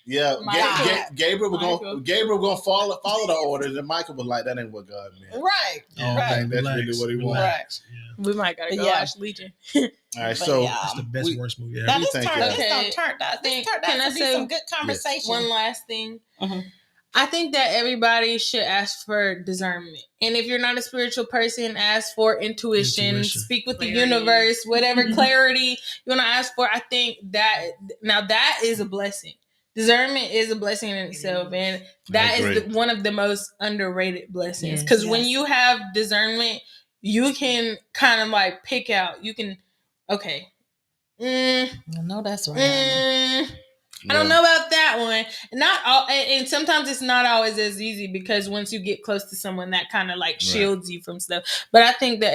Yeah, Michael. Gabriel Michael. was gonna follow the orders, and Michael was like, "That ain't what God meant." right, Yeah, I right. think that's really what he wants. relax. Yeah. we might gotta go Yeah. watch Legion. All right, But so yeah. That's the best we- worst movie Now ever. this thank turned, y'all. this Okay. don't turn out. This turned Can out I to be say some good conversation. One last thing. Mhm. I think that everybody should ask for discernment. And if you're not a spiritual person, ask for intuition. Speak with Clarity. the universe, whatever clarity you want to ask for. I think that now that is a blessing. Discernment is a blessing in itself. And that is agree. one of the most underrated blessings. Yes. Because when Yes. you have discernment, you can kind of like pick out, you can, okay. I know that's right. I don't know about that one. Not all, and sometimes it's not always as easy because once you get close to someone, that kind of like shields you from stuff. But I think that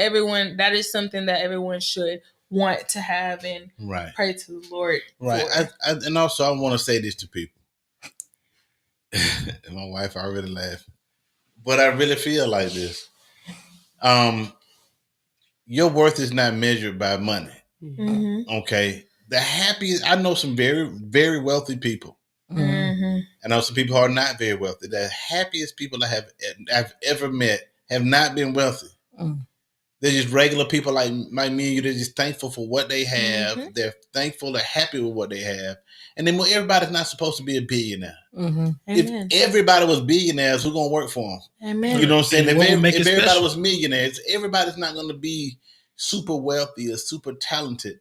that is something that everyone should want to have and Right, pray to the Lord. right. for. And also, I want to say this to people: And my wife already laughing. But I really feel like this. Your worth is not measured by money. Mm-hmm. Okay. The happiest, I know some very, very wealthy people. Mm-hmm. I know some people who are not very wealthy. The happiest people I've ever met have not been wealthy. They're just regular people like me and you. They're just thankful for what they have. Mm-hmm. They're thankful. They're happy with what they have. And then everybody's not supposed to be a billionaire. Mm-hmm. If everybody was billionaires, who's going to work for them? Amen. You know what I'm saying? If everybody was millionaires, everybody's not going to be super wealthy or super talented.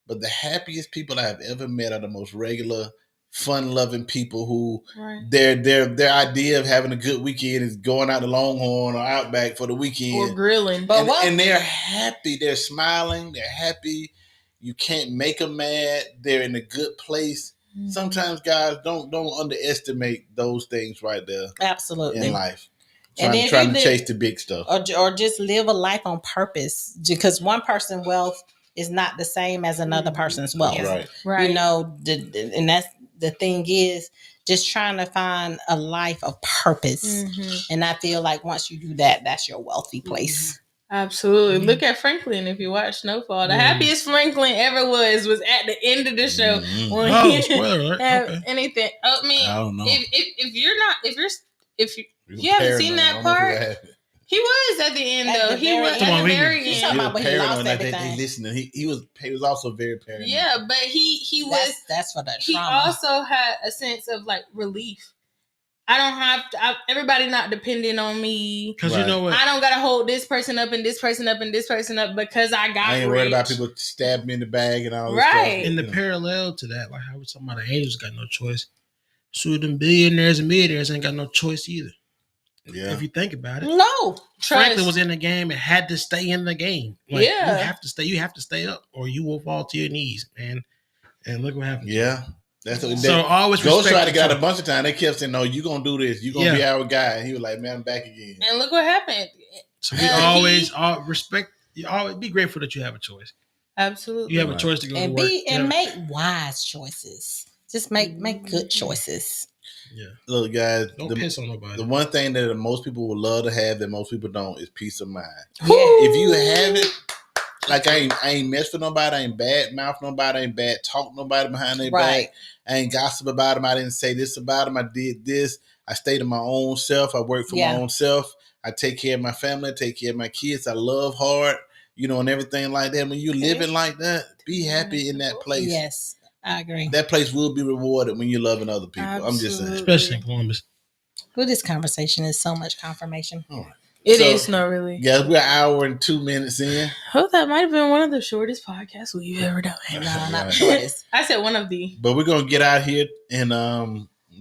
But the happiest people I have ever met are the most regular, fun-loving people who their idea of having a good weekend is going out to Longhorn or Outback for the weekend. Or grilling. And they're happy. They're smiling. They're happy. You can't make them mad. They're in a good place. Mm-hmm. Sometimes, guys, don't underestimate those things right there. Absolutely. In life. Trying to chase the big stuff. Or just live a life on purpose. Because one person's wealth is not the same as another person's wealth. Right. You know, and that's the thing is just trying to find a life of purpose. Mm-hmm. And I feel like once you do that, that's your wealthy place. Absolutely. Mm-hmm. Look at Franklin if you watch Snowfall. The happiest Franklin ever was at the end of the show. Mm-hmm. When he spoiler alert. have anything. I mean, I don't know. If you haven't seen that part, he was at the end though. He was at the very end. Talking about when he lost everything. Listening. He was also very paranoid. Yeah, but he was. That's for the trauma. He also had a sense of like relief. I don't have to. Everybody not depending on me. Because you know what? I don't gotta hold this person up and this person up and this person up because I got. I ain't worried about people stabbing me in the bag and all this stuff. In the parallel to that, like how we talking about the angels got no choice. So them billionaires and millionaires ain't got no choice either. Yeah. If you think about it. No. Franklin was in the game and had to stay in the game. Like, you have to stay up or you will fall to your knees, man. And look what happened. Yeah. That's what so always Ghost tried to get out a bunch of time. They kept saying, "No, you gonna do this. You gonna be our guy." And he was like, "Man, I'm back again." And look what happened. So we always respect. You always be grateful that you have a choice. Absolutely, you have a choice to go and to work and make wise choices. Just make good choices. Yeah. Look, guys, don't piss on nobody. The one thing that most people would love to have that most people don't is peace of mind. Yeah. If you have it. Like I ain't mess with nobody, I ain't bad mouth nobody, I ain't bad talk nobody behind their back. I ain't gossip about them. I didn't say this about them. I did this. I stayed to my own self. I work for my own self. I take care of my family. I take care of my kids. I love hard, and everything like that. When you're living like that, be happy in that place. Yes, I agree. That place will be rewarded when you're loving other people. Absolutely. I'm just saying. Especially in Columbus. Well, this conversation is so much confirmation. All right. It is not really. Yeah, we're an hour and 2 minutes in. Oh, that might have been one of the shortest podcasts we've ever done. No, not the shortest. I said one of the. But we're gonna get out here and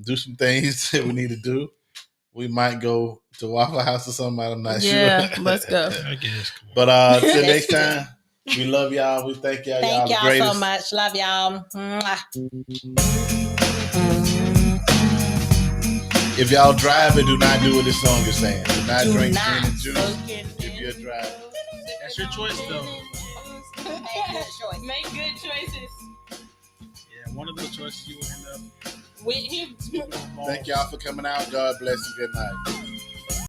do some things that we need to do. We might go to Waffle House or something. I'm not sure. Yeah, let's go. I guess. But till next time, we love y'all. We thank y'all. Thank y'all greatest. so much. Love y'all. If y'all driving, do not do what this song is saying. Do not drink gin and juice if you're driving. That's your choice, though. Make good choices. Yeah, one of those choices you will end up with him. Thank y'all for coming out. God bless and good night.